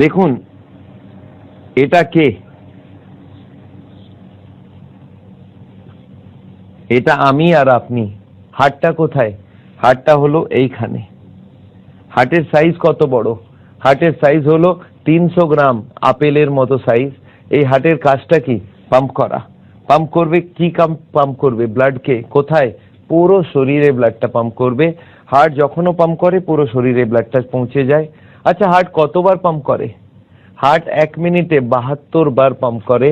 দেখুন এটা কে? এটা আমি আর আপনি। হার্টটা কোথায়? হার্টটা হলো এইখানে। হার্টের সাইজ কত বড়? হার্টের সাইজ হলো 300 গ্রাম, আপেলের মতো সাইজ। এই হার্টের কাজটা কি? পাম্প করা। পাম্প করবে কি? পাম্প করবে ব্লাডকে। কোথায়? পুরো শরীরে ব্লাডটা পাম্প করবে। হার্ট যখনও পাম্প করে পুরো শরীরে ব্লাডটা পৌঁছে যায়। আচ্ছা, হার্ট কতবার পাম্প করে? হার্ট 1 মিনিটে 72 বার পাম্প করে।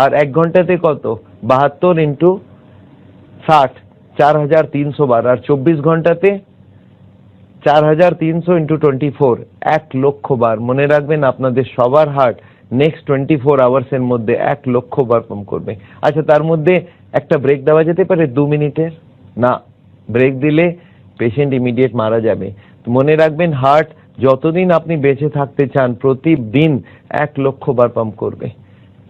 আর 1 ঘন্টাতে কত? 72 ইন্টু 60, 4300 বার। আর 24 ঘন্টাতে 4300 ইন্টু 24, 1 লক্ষ বার। মনে রাখবেন, আপনাদের সবার হার্ট নেক্সট 24 আওয়ার্সের মধ্যে 1 লক্ষ বার পাম্প করবে। আচ্ছা, তার মধ্যে একটা ব্রেক দেওয়া যেতে পারে 2 মিনিটের? না, ব্রেক দিলে পেশেন্ট ইমিডিয়েট মারা যাবে। মনে রাখবেন, হার্ট যতদিন আপনি বেঁচে থাকতে চান প্রতিদিন 1 লক্ষ বার পাম্প করবে।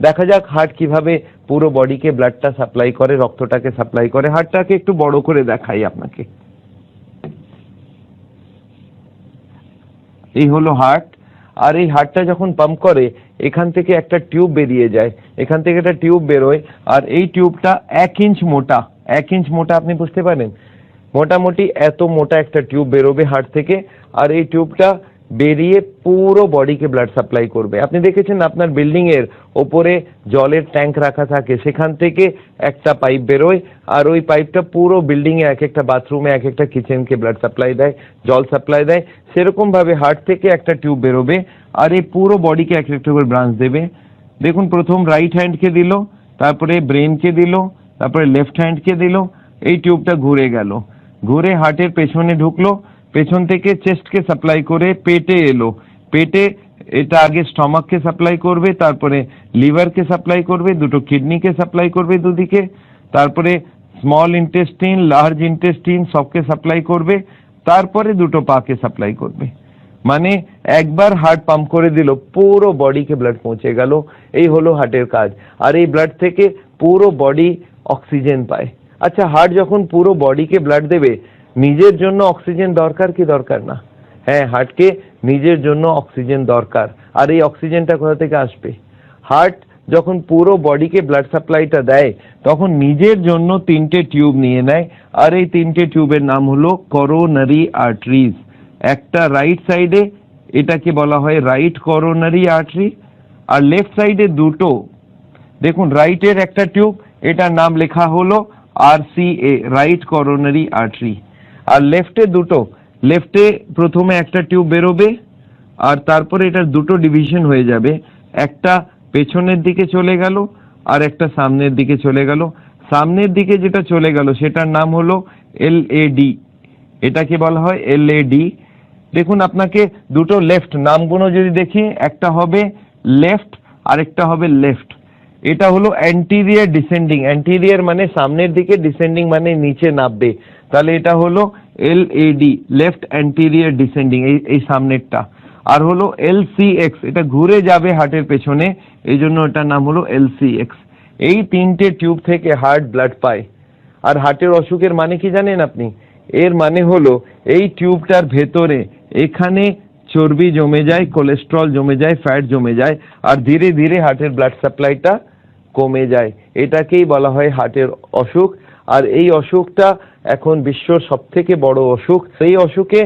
দেখা যাক হার্ট কিভাবে পুরো বডিকে ব্লাডটা সাপ্লাই করে, রক্তটাকে সাপ্লাই করে। হার্টটাকে একটু বড় করে দেখাই আপনাকে। এই হলো হার্ট। আর এই হার্টটা যখন পাম্প করে এখান থেকে একটা টিউব বেরিয়ে যায়, এখান থেকে একটা টিউব বেরোয়। আর এই টিউবটা 1 ইঞ্চ মোটা। 1 ইঞ্চ মোটা, আপনি বুঝতে পারেন? মোটামুটি এত মোটা একটা টিউব বেরোবে হার্ট থেকে। আর এই টিউবটা বেরিয়ে পুরো বডিকে ব্লাড সাপ্লাই করবে। আপনি দেখেছেন আপনার বিল্ডিং এর ওপরে জলের ট্যাঙ্ক রাখা থাকে, সেখান থেকে একটা পাইপ বেরোয়। আর ওই পাইপটা পুরো বিল্ডিং এ, এক একটা বাথরুমে, এক একটা কিচেনকে ব্লাড সাপ্লাই দেয়, জল সাপ্লাই দেয়। সেরকম ভাবে হার্ট থেকে একটা টিউব বেরোবে আর এই পুরো বডিকে এক একটা করে ব্রাঞ্চ দেবে। দেখুন, প্রথম রাইট হ্যান্ডকে দিল, তারপরে ব্রেনকে দিল, তারপরে লেফট হ্যান্ডকে দিল। এই টিউবটা ঘুরে গেল, ঘুরে হার্টের পেছনে ঢুকলো, পেছন থেকে চেস্টকে সাপ্লাই করে পেটে এলো। পেটে এটা আগে স্টমাককে সাপ্লাই করবে, তারপরে লিভারকে সাপ্লাই করবে, দুটো কিডনিকে সাপ্লাই করবে দুদিকে, তারপরে স্মল ইন্টেস্টিন, লার্জ ইন্টেস্টিন সবকে সাপ্লাই করবে, তারপরে দুটো পাকে সাপ্লাই করবে। মানে একবার হার্ট পাম্প করে দিল, পুরো বডিকে ব্লাড পৌঁছে গেল। এই হলো হার্টের কাজ। আর এই ব্লাড থেকে পুরো বডি অক্সিজেন পায়। আচ্ছা, হার্ট যখন পুরো বডিকে ব্লাড দেবে, নিজের জন্য অক্সিজেন দরকার কি দরকার না? হ্যাঁ, হার্টকে নিজের জন্য অক্সিজেন দরকার। আর এই অক্সিজেনটা কোথা থেকে আসবে? হার্ট যখন পুরো বডিকে ব্লাড সাপ্লাইটা দেয় তখন নিজের জন্য 3টে টিউব নিয়ে নেয়। আর এই 3টে টিউবের নাম হলো করোনারি আর্টারিজ। একটা রাইট সাইডে, এটাকে বলা হয় রাইট করোনারি আর্টারি। আর লেফট সাইডে দুটো, দেখুন রাইটের একটা টিউব, এটার নাম লেখা হলো RCA, রাইট করোনারি আর্টারি। আর লেফটে দুটো, লেফটে প্রথমে একটা টিউব বেরোবে আর তারপরে এটার দুটো ডিভিশন হয়ে যাবে। একটা পেছনের দিকে চলে গেল আর একটা সামনের দিকে চলে গেল। সামনের দিকে যেটা চলে গেল সেটার নাম হলো LAD, এটাকে বলা হয় LAD। দেখুন, আপনাকে দুটো লেফট নামগুলো যদি দেখি, একটা হবে লেফট আর একটা হবে লেফট। এটা হলো অ্যান্টিরিয়ার ডিসেন্ডিং। অ্যান্টিরিয়ার মানে সামনের দিকে, ডিসেন্ডিং মানে নিচে নামবে। তাহলে এটা হলো LAD, লেফট অ্যান্টিরিয়ার ডিসেন্ডিং, এই সামনেরটা। আর হলো LCX, এটা ঘুরে যাবে হার্টের পেছনে, এই জন্য এটার নাম হলো LCX। এই 3টে টিউব থেকে হার্ট ব্লাড পায়। আর হার্টের অসুখের মানে কি জানেন আপনি? এর মানে হলো এই টিউবটার ভেতরে এখানে চর্বি জমে যায়, কোলেস্ট্রল জমে যায়, ফ্যাট জমে যায়, আর ধীরে ধীরে হার্টের ব্লাড সাপ্লাইটা কমে যায়। এটাকেই বলা হয় হার্টের অসুখ। আর এই অসুখটা এখন বিশ্বর সবথেকে বড় অসুখ। সেই অসুখে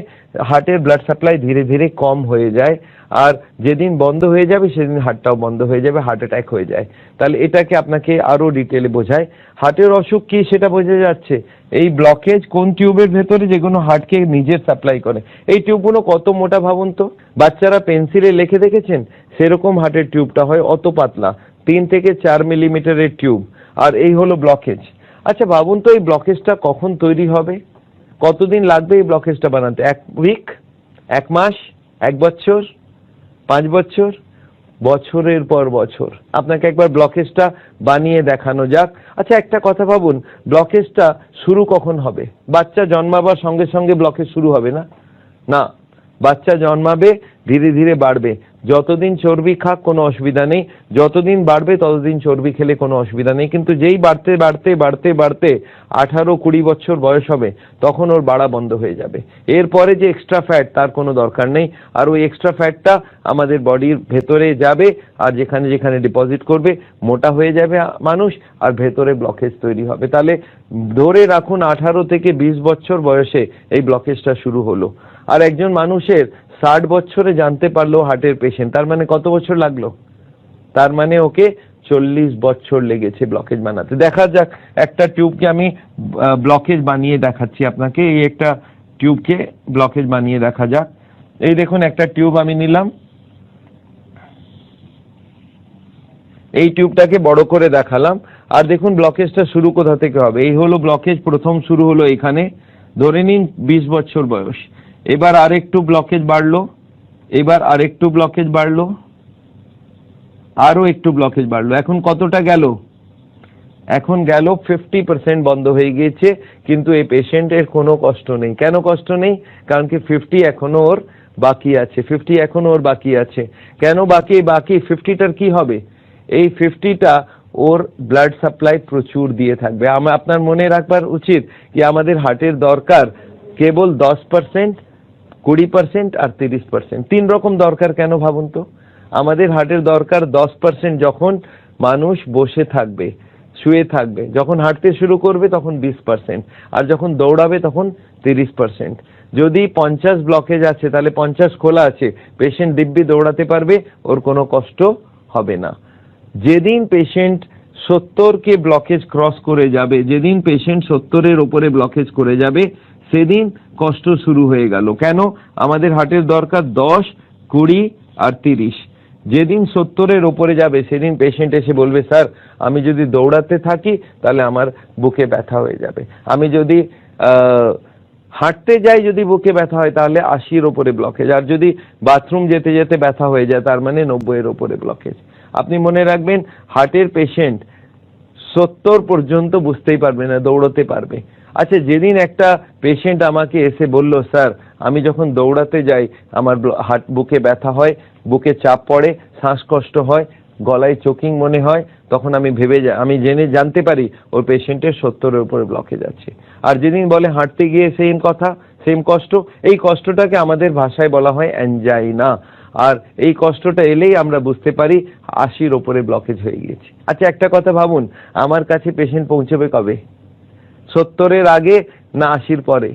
হার্টের ব্লাড সাপ্লাই ধীরে ধীরে কম হয়ে যায়। আর যেদিন বন্ধ হয়ে যাবে সেদিন হার্টটাও বন্ধ হয়ে যাবে, হার্ট অ্যাটাক হয়ে যায়। তাহলে এটাকে আপনাকে আরো ডিটেলে বোঝায়। হার্টের অসুখ কি সেটা বোঝা যাচ্ছে। এই ব্লকেজ কোন টিউবের ভেতরে, যেগুলো হার্টকে নিজের সাপ্লাই করে। এই টিউবগুলো কত মোটা ভাবুন তো। বাচ্চারা পেন্সিলে লিখে দেখেছেন, সেরকম হার্টের টিউবটা হয়, অত পাতলা, 3 থেকে 4 মিলিমিটারের টিউব। আর এই হলো ব্লকেজ। আচ্ছা ভাবুন তো, এই ব্লকেজটা কখন তৈরি হবে? কতদিন লাগবে এই ব্লকেজটা বানাতে? 1 উইক, 1 মাস, 1 বছর, 5 বছর, বছরের পর বছর। আপনাকে একবার ব্লকেজটা বানিয়ে দেখানো যাক। আচ্ছা, একটা কথা ভাবুন, ব্লকেজটা শুরু কখন হবে? বাচ্চা জন্মাবার সঙ্গে সঙ্গে ব্লকেজ শুরু হবে না। না, বাচ্চা জন্মাবে, ধীরে ধীরে বাড়বে। যতদিন চর্বি খাক কোনো অসুবিধা নেই, যতদিন বাড়বে ততদিন চর্বি খেলে কোনো অসুবিধা নেই, কিন্তু যেই বাড়তে বাড়তে বাড়তে বাড়তে 18-20 বছর বয়স হবে তখন ওর বাড়া বন্ধ হয়ে যাবে। এরপরে যে এক্সট্রা ফ্যাট তার কোনো দরকার নেই, আর ওই এক্সট্রা ফ্যাটটা আমাদের বডির ভেতরে যাবে আর যেখানে যেখানে ডিপোজিট করবে মোটা হয়ে যাবে মানুষ, আর ভেতরে ব্লকেজ তৈরি হবে। তাহলে ধরে রাখুন 18 থেকে 20 বছর বয়সে এই ব্লকেজটা শুরু হলো, আর একজন মানুষের 60 বছরে জানতে পারলো হার্টের পেশেন্ট, তার মানে কত বছর লাগলো? তার মানে ওকে 40 বছর লেগেছে ব্লকেজ বানাতে। দেখা যাক, একটা টিউবকে আমি ব্লকেজ বানিয়ে দেখাচ্ছি আপনাকে। এই একটা টিউবকে ব্লকেজ বানিয়ে দেখা যাক। এই দেখুন একটা টিউব আমি নিলাম, এই টিউবটাকে বড় করে দেখালাম, আর দেখুন ব্লকেজটা শুরু কোথা থেকে হবে। এই হলো ব্লকেজ, প্রথম শুরু হলো এখানে, ধরে নিন 20 বছর বয়স। এবার আরেকটু ব্লকেজ বাড়লো, এবার আরেকটু ব্লকেজ বাড়লো, আরো একটু ব্লকেজ বাড়লো। এখন কতটা গেল? এখন গেল 50% বন্ধ হয়ে গিয়েছে, কিন্তু এই পেশেন্টের কোনো কষ্ট নেই। কেন কষ্ট নেই? কারণ কি 50 এখনো ওর বাকি আছে, 50 এখনো ওর বাকি আছে। কেন বাকি? 50টার কি হবে? এই 50টা ওর ব্লাড সাপ্লাই প্রচুর দিয়ে থাকবে। আপনার মনে রাখবার উচিত কি আমাদের হার্টের দরকার কেবল 10%, 20% আর 30%। 3 রকম দরকার। কেন ভাবুন তো? আমাদের হার্টের দরকার 10% যখন মানুষ বসে থাকবে, শুয়ে থাকবে, যখন হাঁটতে শুরু করবে তখন 20%, আর যখন দৌড়াবে তখন 30%। যদি 50 ব্লকেজ আছে তাহলে 50 খোলা আছে, পেশেন্ট দিব্যি দৌড়াতে পারবে, ওর কোনো কষ্ট হবে না। যেদিন পেশেন্ট 70 ব্লকেজ ক্রস করে যাবে, যেদিন পেশেন্ট 70-এর উপরে ব্লকেজ করে যাবে, সেদিন কষ্ট শুরু হয়ে গেল। কেন? আমাদের হার্টের দরকার 10, 20 আর 30। যেদিন 70-এর উপরে যাবে সেদিন পেশেন্ট এসে বলবে, স্যার আমি যদি দৌড়াতে থাকি তাহলে আমার বুকে ব্যথা হয়ে যাবে, আমি যদি হাঁটতে যাই যদি বুকে ব্যথা হয় তাহলে 80-এর উপরে ব্লকেজ, আর যদি বাথরুম যেতে যেতে ব্যথা হয়ে যায় তার মানে 90-এর উপরে ব্লকেজ। আপনি মনে রাখবেন, হার্টের পেশেন্ট 70 পর্যন্ত বুঝতেই পারবে না, দৌড়াতে পারবে। আচ্ছা, যেদিন একটা পেশেন্ট আমাকে এসে বলল, স্যার আমি যখন দৌড়াতে যাই আমার বুকে ব্যথা হয়, বুকে চাপ পড়ে, শ্বাসকষ্ট হয়, গলায় চোকিং মনে হয়, তখন আমি জানতে পারি ওর পেশেন্টের 70-এর উপরে ব্লকেজ আছে। আর যেদিন বলে হাঁটতে গিয়ে সেম কথা, সেম কষ্ট, এই কষ্টটাকে আমাদের ভাষায় বলা হয় অ্যানজাইনা। আর এই কষ্টটা এলেই আমরা বুঝতে পারি 80-র উপরে ব্লকেজ হয়ে গিয়েছে। আচ্ছা একটা কথা ভাবুন, আমার কাছে পেশেন্ট পৌঁছবে কবে? 70-এর আগে না 80-র পরে?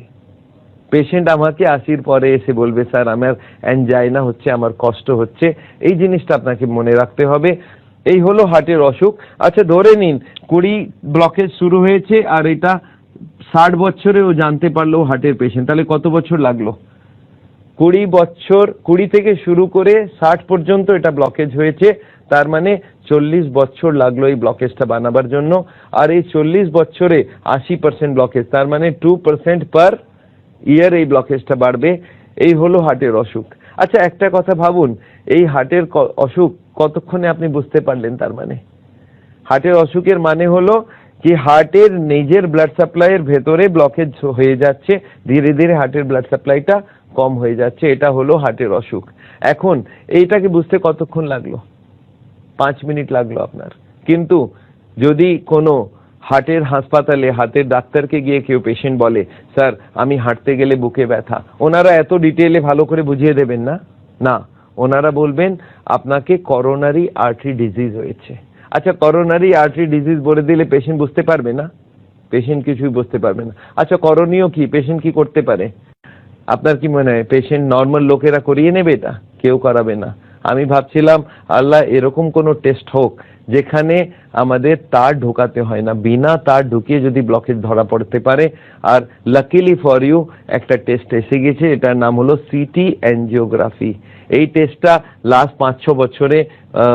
পেশেন্ট আমাকে 80-র পরে এসে বলবে, স্যার আমার অ্যানজাইনা হচ্ছে, আমার কষ্ট হচ্ছে। এই জিনিসটা আপনাকে মনে রাখতে হবে। এই হলো হার্টের অসুখ। আচ্ছা ধরে নিন 20 ব্লকেজ শুরু হয়েছে আর এটা 60 বছরে ও জানতে পারলো হার্টের পেশেন্ট, তাহলে কত বছর লাগলো? 20 বছর, 20 থেকে শুরু করে 60 পর্যন্ত এটা ব্লকেজ হয়েছে, তার মানে 40 বছর লাগলো এই ব্লকেজটা বানাবার জন্য। আর এই 40 বছরে 80% ব্লকেজ, তার মানে 2% পার ইয়ার এই ব্লকেজটা বাড়বে। এই হলো হার্টের অসুখ। আচ্ছা একটা কথা ভাবুন, এই হার্টের অসুখ কতক্ষণে আপনি বুঝতে পারলেন? তার মানে হার্টের অসুখের মানে হলো কি হার্টের নিজের ব্লাড সাপ্লাইয়ের ভেতরে ব্লকেজ হয়ে যাচ্ছে, ধীরে ধীরে হার্টের ব্লাড সাপ্লাইটা কম হয়ে যাচ্ছে, এটা হলো হার্টের অসুখ। এখন এইটাকে বুঝতে কতক্ষণ লাগলো? 5 মিনিট লাগলো আপনার। কিন্তু যদি কোনো হার্টের হাসপাতালে হার্টের ডাক্তারকে গিয়ে কেউ পেশেন্ট বলে, স্যার আমি হাঁটতে গেলে বুকে ব্যথা, ওনারা এত ডিটেইলে ভালো করে বুঝিয়ে দেবেন না, না, ওনারা বলবেন আপনাকে করোনারি আর্টারি ডিজিজ হয়েছে। আচ্ছা করোনারি আর্টারি ডিজিজ বলে দিলে পেশেন্ট বুঝতে পারবে না? পেশেন্ট কিছুই বুঝতে পারবে না। আচ্ছা করণীয় কি? পেশেন্ট কি করতে পারে? আপনার কি মনে হয় পেশেন্ট নর্মাল লোকেরা করিয়ে নেবে? এটা কেউ করাবে না। আমি ভাবছিলাম আল্লাহ এরকম কোনো টেস্ট হোক যেখানে আমাদের তার ঢোকাতে হয় না, বিনা তার ঢুকিয়ে যদি ব্লকেজ ধরা পড়তে পারে। আর লাকিলি ফর ইউ একটা টেস্ট এসে গেছে, এটার নাম হলো সিটি অ্যানজিওগ্রাফি। এই টেস্টটা লাস্ট 5-6 বছরে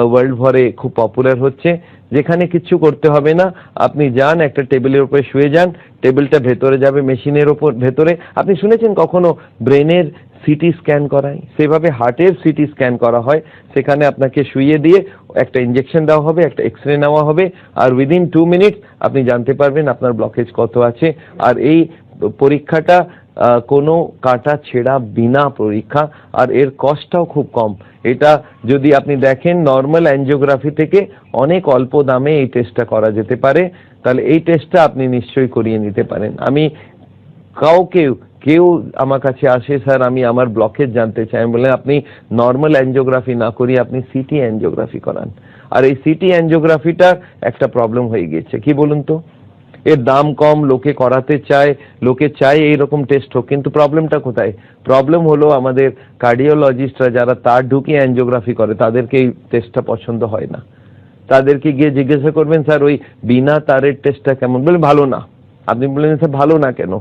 ওয়ার্ল্ড ভরে খুব পপুলার হচ্ছে, যেখানে কিছু করতে হবে না। আপনি যান একটা টেবিলের উপরে শুয়ে যান, টেবিলটা ভেতরে যাবে মেশিনের উপর ভেতরে। আপনি শুনেছেন কখনো ব্রেনের সিটি স্ক্যান করায়? সেভাবে হার্টের সিটি স্ক্যান করা হয়। সেখানে আপনাকে শুইয়ে দিয়ে একটা ইনজেকশন দেওয়া হবে, একটা এক্সরে নেওয়া হবে, আর উইদিন 2 মিনিটস আপনি জানতে পারবেন আপনার ব্লকেজ কত আছে। আর এই পরীক্ষাটা কোনো কাটা ছেঁড়া বিনা পরীক্ষা, আর এর কস্টটাও খুব কম। এটা যদি আপনি দেখেন নর্মাল অ্যাঞ্জিওগ্রাফি থেকে অনেক অল্প দামে এই টেস্টটা করা যেতে পারে। তাহলে এই টেস্টটা আপনি নিশ্চয়ই করিয়ে নিতে পারেন। আমি কেউ আমার কাছে আসে, স্যার আমি আমার ব্লকেজ জানতে চাই, আমি বলে আপনি নর্মাল অ্যাঞ্জিওগ্রাফি না করিয়ে আপনি সিটি অ্যাঞ্জিওগ্রাফি করান। আর এই সিটি অ্যাঞ্জিওগ্রাফিটা একটা প্রবলেম হয়ে গেছে, কি বলুন তো, এর দাম কম, লোকে করাতে চায়, লোকে চায় এইরকম টেস্ট হোক, কিন্তু প্রবলেমটা কোথায়? প্রবলেম হলো আমাদের কার্ডিওলজিস্টরা যারা তার ঢুকিয়ে অ্যাঞ্জিওগ্রাফি করে তাদেরকে এই টেস্টটা পছন্দ হয় না। তাদেরকে গিয়ে জিজ্ঞাসা করবেন স্যার ওই বিনা তারের টেস্টটা কেমন, বলে ভালো না। আপনি বললেন স্যার ভালো না কেন?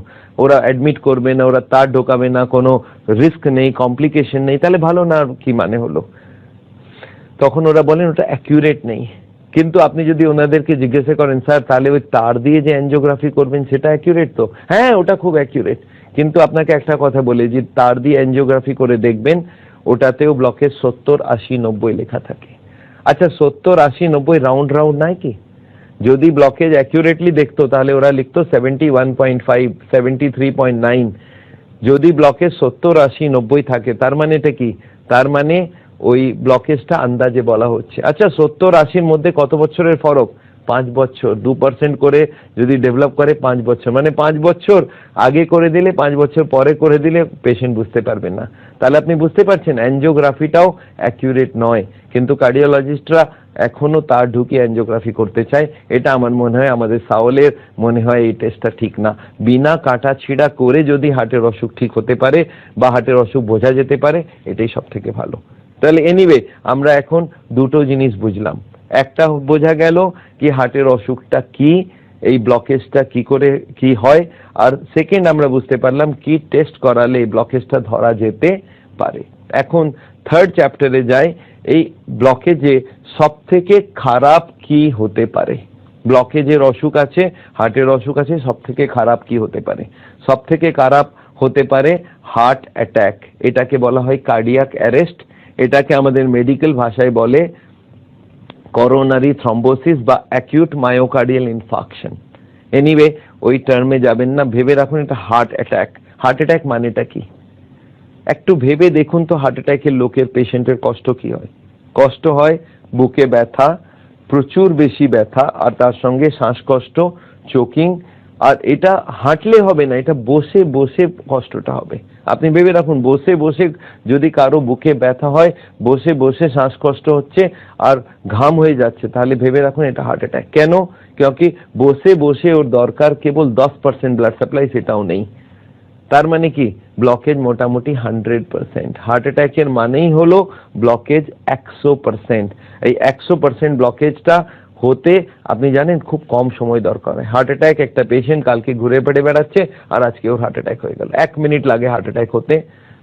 ওরা অ্যাডমিট করবে না, ওরা তার ঢোকাবে না, কোনো রিস্ক নেই, কমপ্লিকেশন নেই, তাহলে ভালো না কি মানে হলো? তখন ওরা বলেন ওটা অ্যাকিউরেট নেই। কিন্তু আপনি যদি ওনাদেরকে জিজ্ঞাসা করেন স্যার তাহলে ওই তার দিয়ে যে অ্যাঞ্জিওগ্রাফি করবেন সেটা অ্যাকিউরেট তো? হ্যাঁ ওটা খুব অ্যাকিউরেট, কিন্তু আপনাকে একটা কথা বলে যে তার দিয়ে অ্যাঞ্জিওগ্রাফি করে দেখবেন ওটাতেও ব্লকেজ 70, 80, 90 লেখা থাকে। আচ্ছা 70, 80, 90 রাউন্ড নাই কি? যদি ব্লকেজ অ্যাকিউরেটলি দেখতো তাহলে ওরা লিখতো 71.5, 73.9। যদি ব্লকেজ 70, 80, 90 থাকে তার মানে এটা কি? তার মানে ওই ব্লকেজটা আন্দাজে বলা হচ্ছে। আচ্ছা 70, 80-র মধ্যে কত বছরের ফরক? 5 বছর। 2% করে যদি ডেভেলপ করে 5 বছর, মানে 5 বছর আগে করে দিলে 5 বছর পরে করে দিলে পেশেন্ট বুঝতে পারবেন না। তাহলে আপনি বুঝতে পারছেন অ্যাঞ্জিওগ্রাফিটাও অ্যাকিউরেট নয়, কিন্তু কার্ডিওলজিস্টরা এখনো তার ঢুকিয়ে অ্যাঞ্জিওগ্রাফি করতে চায়। এটা আমার মনে হয় আমাদের সাওলের মনে হয় এই টেস্টটা ঠিক না। বিনা কাটা ছিঁড়া করে যদি হার্টের অসুখ ঠিক হতে পারে বা হার্টের অসুখ বোঝা যেতে পারে, এটাই সব থেকে ভালো। তাহলে এনিওয়ে আমরা এখন দুটো জিনিস বুঝলাম। একটা বোঝা গেল কি হার্টের অসুখটা কি, এই ব্লকেজটা কি করে কি হয়, আর সেকেন্ড আমরা বুঝতে পারলাম কি টেস্ট করালে এই ব্লকেজটা ধরা যেতে পারে। এখন থার্ড চ্যাপ্টারে যাই, এই ব্লকেজে সব থেকে খারাপ কি হতে পারে। ব্লকেজের অসুখ আছে, হার্টের অসুখ আছে, সব থেকে খারাপ কি হতে পারে? সব থেকে খারাপ হতে পারে হার্ট অ্যাটাক, এটাকে বলা হয় কার্ডিয়াক অ্যারেস্ট। এটাকে আমাদের মেডিকেল ভাষায় বলে করোনারি থ্রম্বোসিস বা অ্যাকিউট মায়োকার্ডিয়াল ইনফাকশন। এনিওয়ে ওই টার্মে যাবেন না, ভেবে রাখুন এটা হার্ট অ্যাটাক। হার্ট অ্যাটাক মানেটা কি একটু ভেবে দেখুন তো। হার্ট অ্যাটাকের লোকের পেশেন্টের কষ্ট কি হয়? কষ্ট হয় বুকে ব্যথা, প্রচুর বেশি ব্যথা, আর তার সঙ্গে শ্বাসকষ্ট, চোকিং। আর এটা হাঁটলে হবে না, এটা বসে বসে কষ্টটা হবে। আপনি ভেবে রাখুন বসে বসে যদি কারো বুকে ব্যথা হয়, বসে বসে শ্বাসকষ্ট হচ্ছে আর ঘাম হয়ে যাচ্ছে, তাহলে ভেবে রাখুন এটা হার্ট অ্যাটাক। কেন? क्योंकि বসে বসে ওর দরকার কেবল 10% ব্লাড সাপ্লাই, সেটাও নেই। তার মানে কি ব্লকেজ মোটামুটি 100%। হার্ট অ্যাটাকের মানেই হলো ব্লকেজ 100%। এই 100% ব্লকেজটা হতে আপনি জানেন খুব কম সময় দরকার হয়। হার্ট অ্যাটাক একটা পেশেন্ট কালকে ঘুরে পেটে বেড়াচ্ছে আর আজকে ওর হার্ট অ্যাটাক হয়ে গেল, 1 মিনিট লাগে হার্ট অ্যাটাক হতে।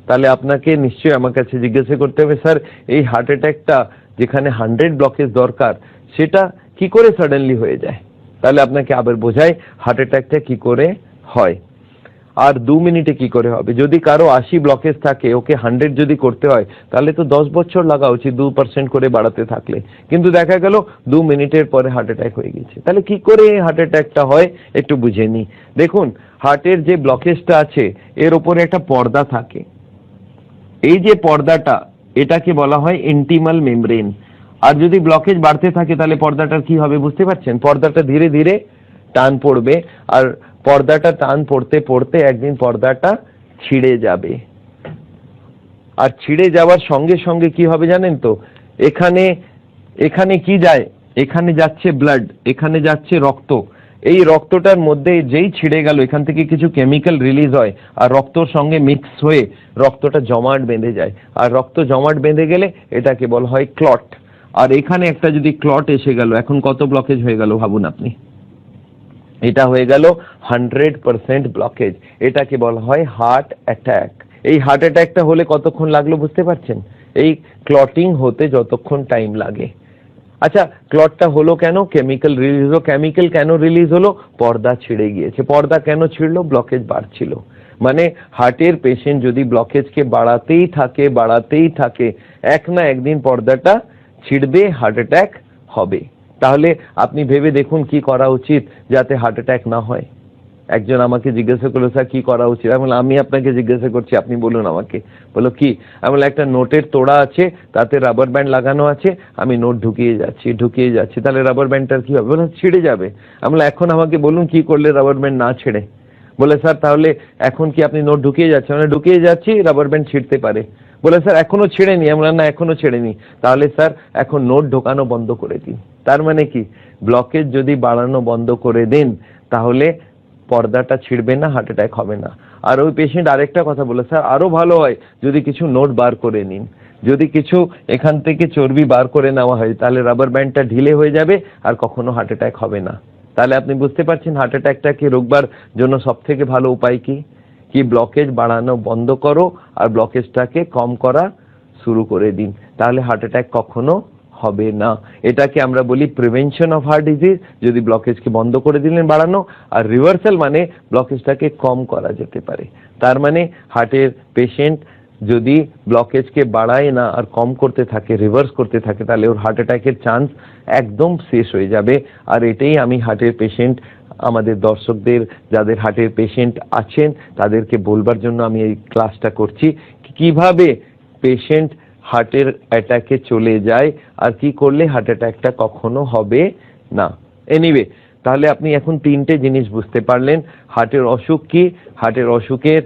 তাহলে আপনাকে নিশ্চয়ই আমার কাছে জিজ্ঞাসা করতে হবে স্যার এই হার্ট অ্যাটাকটা যেখানে 100 ব্লকেজ দরকার সেটা কি করে সাডেনলি হয়ে যায়? তাহলে আপনাকে আবার বোঝাই হার্ট অ্যাটাকটা কি করে হয় আর 2 মিনিটে কি করে হবে। যদি কারো 80 ব্লকেজ থাকে, ওকে 100 যদি করতে হয় তাহলে তো 10 বছর লাগা উচিত 2% করে বাড়াতে থাকলে, কিন্তু দেখা গেল 2 মিনিটের পরে হার্ট অ্যাটাক হয়ে গেছে। তাহলে কি করে হার্ট অ্যাটাকটা হয় একটু বুঝে নি। দেখুন হার্টের যে ব্লকেজটা আছে এর উপরে একটা পর্দা থাকে, এই যে পর্দাটা এটাকে বলা হয় ইন্টিমাল মেমব্রেন। আর যদি ব্লকেজ বাড়তে থাকে তাহলে পর্দাটার কি হবে বুঝতে পারছেন? পর্দাটা ধীরে ধীরে টান পড়বে, আর পর্দাটা টান পড়তে পড়তে একদিন পর্দাটা ছিঁড়ে যাবে। আর ছিঁড়ে যাওয়ার সঙ্গে সঙ্গে কি হবে জানেন তো? এখানে এখানে কি যায়? এখানে যাচ্ছে ব্লাড, এখানে যাচ্ছে রক্ত। এই রক্তটার মধ্যে যেই ছিঁড়ে গেল এখান থেকে কিছু কেমিক্যাল রিলিজ হয় আর রক্তর সঙ্গে মিক্স হয়ে রক্তটা জমাট বেঁধে যায়। আর রক্ত জমাট বেঁধে গেলে এটাকে বলা হয় ক্লট। আর এখানে একটা যদি ক্লট এসে গেল, এখন কত ব্লকেজ হয়ে গেল ভাবুন আপনি। এটা হয়ে গেল 100% ব্লকেজ। এটাকে বলা হয় হার্ট অ্যাটাক। এই হার্ট অ্যাটাকটা হলে কতক্ষণ লাগলো বুঝতে পারছেন? এই ক্লটিং হতে যতক্ষণ টাইম লাগে। আচ্ছা ক্লটটা হলো কেন? কেমিক্যাল রিলিজ হলো। কেমিক্যাল কেন রিলিজ হলো? পর্দা ছিঁড়ে গিয়েছে। পর্দা কেন ছিঁড়লো? ব্লকেজ বাড়ছিল। মানে হার্টের পেশেন্ট যদি ব্লকেজকে বাড়াতেই থাকে এক না একদিন পর্দাটা ছিঁড়বে, হার্ট অ্যাটাক হবে। তাহলে আপনি ভেবে দেখুন কি করা উচিত যাতে হার্ট অ্যাটাক না হয়। একজন আমাকে জিজ্ঞাসা করলো স্যার কি করা উচিত, আমি আপনাকে জিজ্ঞাসা করছি, আপনি বলুন আমাকে। বললো কি? আমি বললাম একটা নোটের তোড়া আছে, তাতে রাবার ব্যান্ড লাগানো আছে, আমি নোট ঢুকিয়ে যাচ্ছি, তাহলে রাবার ব্যান্ডটার কি হবে? বলে ছিঁড়ে যাবে। আমি বললাম এখন আমাকে বলুন কি করলে রাবার ব্যান্ড না ছেড়ে। বলে স্যার তাহলে এখন কি আপনি নোট ঢুকিয়ে যাচ্ছেন? মানে ঢুকিয়ে যাচ্ছি, রাবার ব্যান্ড ছিঁড়তে পারে। বলে স্যার এখনো ছেড়েনি। আমি বললাম না এখনো ছেড়েনি। তাহলে স্যার এখন নোট ঢোকানো বন্ধ করে দিন। তার মানে কি, ব্লকেজ যদি বাড়ানো বন্ধ করে দেন তাহলে পর্দাটা ছিঁড়বে না, হার্ট অ্যাটাক হবে না। আর ওই পেশেন্ট আরেকটা কথা বলে, স্যার আরো ভালো হয় যদি কিছু নোট বার করে নিন, যদি কিছু এখান থেকে চর্বি বার করে নেওয়া হয় তাহলে রাবার ব্যান্ডটা ঢিলে হয়ে যাবে আর কখনো হার্ট অ্যাটাক হবে না। তাহলে আপনি বুঝতে পারছেন হার্ট অ্যাটাকটাকে রোকবার জন্য সব থেকে ভালো উপায় কি? কি ব্লকেজ বাড়ানো বন্ধ করো আর ব্লকেজটাকে কম করা শুরু করে দিন, তাহলে হার্ট অ্যাটাক কখনো হবে না। এটাকে আমরা বলি প্রিভেনশন অফ হার্ট ডিজিজ। যদি ব্লকেজকে বন্ধ করে দিলেন বাড়ানো, আর রিভার্সাল মানে ব্লকেজটাকে কম করা যেতে পারে। তার মানে হার্টের পেশেন্ট যদি ব্লকেজকে বাড়ায় না আর কম করতে থাকে, রিভার্স করতে থাকে, তাহলে ওর হার্ট অ্যাটাকের চান্স একদম শেষ হয়ে যাবে। আর এটাই আমি হার্টের পেশেন্ট, আমাদের দর্শকদের যাদের হার্টের পেশেন্ট আছেন তাদেরকে বলবার জন্য আমি এই ক্লাসটা করছি, কিভাবে পেশেন্ট হার্টের অ্যাটাকে চলে যায় আর কি করলে হার্ট অ্যাটাকটা কখনো হবে না। এনিওয়ে, তাহলে আপনি এখন তিনটে জিনিস বুঝতে পারলেন, হার্টের অসুখ কি, হার্টের অসুখের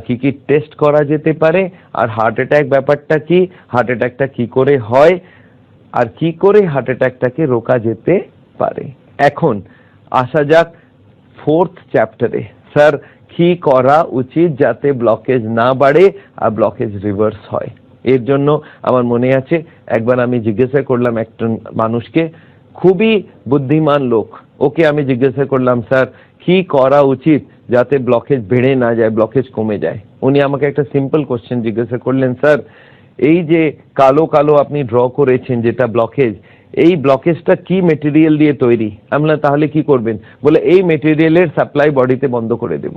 কি কি টেস্ট করা যেতে পারে, আর হার্ট অ্যাটাক ব্যাপারটা কি, হার্ট অ্যাটাকটা কি করে হয়, আর কি করে হার্ট অ্যাটাকটাকে রোকা যেতে পারে। এখন আসা যাক ফোর্থ চ্যাপ্টারে, স্যার কি করা উচিত যাতে ব্লকেজ না বাড়ে আর ব্লকেজ রিভার্স হয়। এর জন্য আমার মনে আছে একবার আমি জিজ্ঞাসা করলাম একটা মানুষকে, খুবই বুদ্ধিমান লোক, ওকে আমি জিজ্ঞাসা করলাম স্যার কি করা উচিত যাতে ব্লকেজ বেড়ে না যায়, ব্লকেজ কমে যায়। উনি আমাকে একটা সিম্পল কোশ্চেন জিজ্ঞাসা করলেন, স্যার এই যে কালো কালো আপনি ড্র করেছেন যেটা ব্লকেজ, এই ব্লকেজটা কি মেটেরিয়াল দিয়ে তৈরি? আমি বললাম তাহলে কি করবেন? বলে এই মেটেরিয়ালের সাপ্লাই বডিতে বন্ধ করে দেব।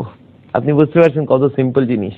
আপনি বুঝতে পারছেন কত সিম্পল জিনিস।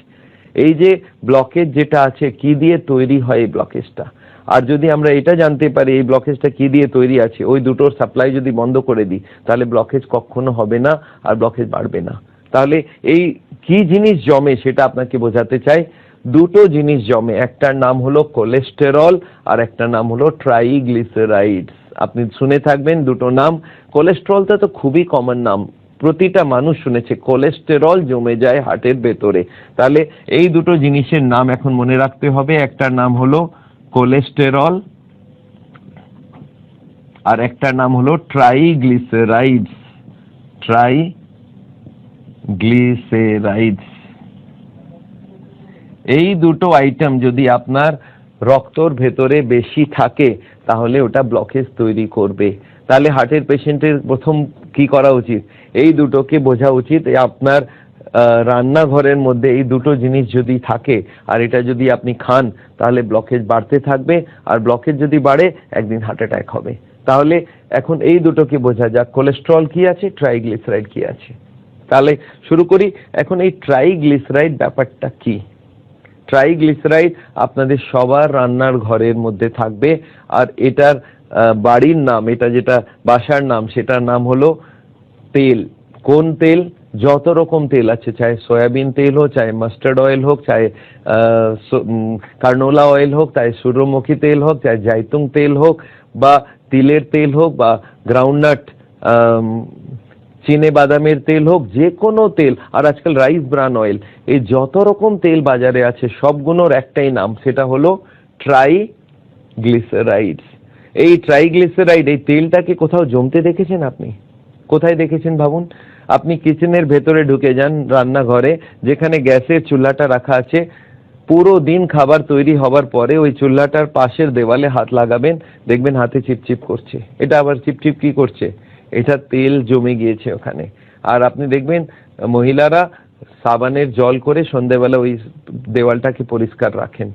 এই যে ব্লকেজ যেটা আছে কি দিয়ে তৈরি হয় এই ব্লকেজটা, আর যদি আমরা এটা জানতে পারি এই ব্লকেজটা কি দিয়ে তৈরি আছে, ওই দুটোর সাপ্লাই যদি বন্ধ করে দিই তাহলে ব্লকেজ কখনো হবে না আর ব্লকেজ বাড়বে না। তাহলে এই কি জিনিস জমে সেটা আপনাকে বোঝাতে চাই। দুটো জিনিস জমে, একটার নাম হলো কোলেস্টেরল আর একটা নাম হলো ট্রাইগ্লিসারাইডস। আপনি শুনে থাকবেন দুটো নাম। কোলেস্টেরলটা তো খুবই কমন নাম, প্রতিটা মানুষ শুনেছে, কোলেস্টেরল জমে যায় হার্টের ভেতরে। তাহলে এই দুটো জিনিসের নাম এখন মনে রাখতে হবে, একটার নাম হলো কোলেস্টেরল আর একটার নাম হলো ট্রাইগ্লিসারাইডস। ট্রাইগ্লিসারাইডস এই দুটো আইটেম যদি আপনার রক্তর ভেতরে বেশি থাকে তাহলে ওটা ব্লকেজ তৈরি করবে। তাহলে হার্টের পেশেন্টের প্রথম কি করা উচিত? এই দুটোকে বোঝা উচিত। আপনার রান্নাঘরের মধ্যে এই দুটো জিনিস যদি থাকে আর এটা যদি আপনি খান তাহলে ব্লকেজ বাড়তে থাকবে, আর ব্লকেজ যদি বাড়ে একদিন হার্ট অ্যাটাক হবে। তাহলে এখন এই দুটোকে বোঝা যাক, কোলেস্টেরল কি আছে, ট্রাইগ্লিসারাইড কি আছে। তাহলে শুরু করি। এখন এই ট্রাইগ্লিসারাইড ব্যাপারটা কি? ট্রাইগ্লিসারাইড আপনাদের সবার রান্নার ঘরের মধ্যে থাকবে, আর এটার বাড়ির নাম, এটা যেটা বাসার নাম, সেটার নাম হলো তেল। কোন তেল? যত রকম তেল আছে, চাहे সয়াবিন তেল হোক, চাहे মাস্টার্ড অয়েল হোক, চাहे কার্নোলা অয়েল হোক, চাहे সূর্যমুখী তেল হোক, চাहे জাইতুং তেল হোক, বা তিলের তেল হোক, বা গ্রাউন্ডনাট চিনে বাদামের তেল হোক, যে কোনো তেল, আর আজকাল রাইস ব্রান অয়েল, এই যত রকম তেল বাজারে আছে সবগুলোর একটাই নাম, সেটা হলো ট্রাইগ্লিসারাইডস। এই ট্রাইগ্লিসারাইড, এই তেলটাকে কোথাও জমতে দেখেছেন আপনি? কোথায় দেখেছেন ভাবুন। আপনি কিচেনের ভেতরে ঢুকে যান, রান্নাঘরে যেখানে গ্যাসের চুলাটা রাখা আছে, পুরো দিন খাবার তৈরি হবার পরে ওই চুলাটার পাশের দেওয়ালে হাত লাগাবেন, দেখবেন হাতে চিপচিপ করছে। এটা আবার চিপচিপ কি করছে? এটা তেল জমে গিয়েছে ওখানে। আর আপনি দেখবেন মহিলারা সাবানের জল করে সন্ধ্যেবেলা ওই দেওয়ালটাকে পরিষ্কার রাখেন।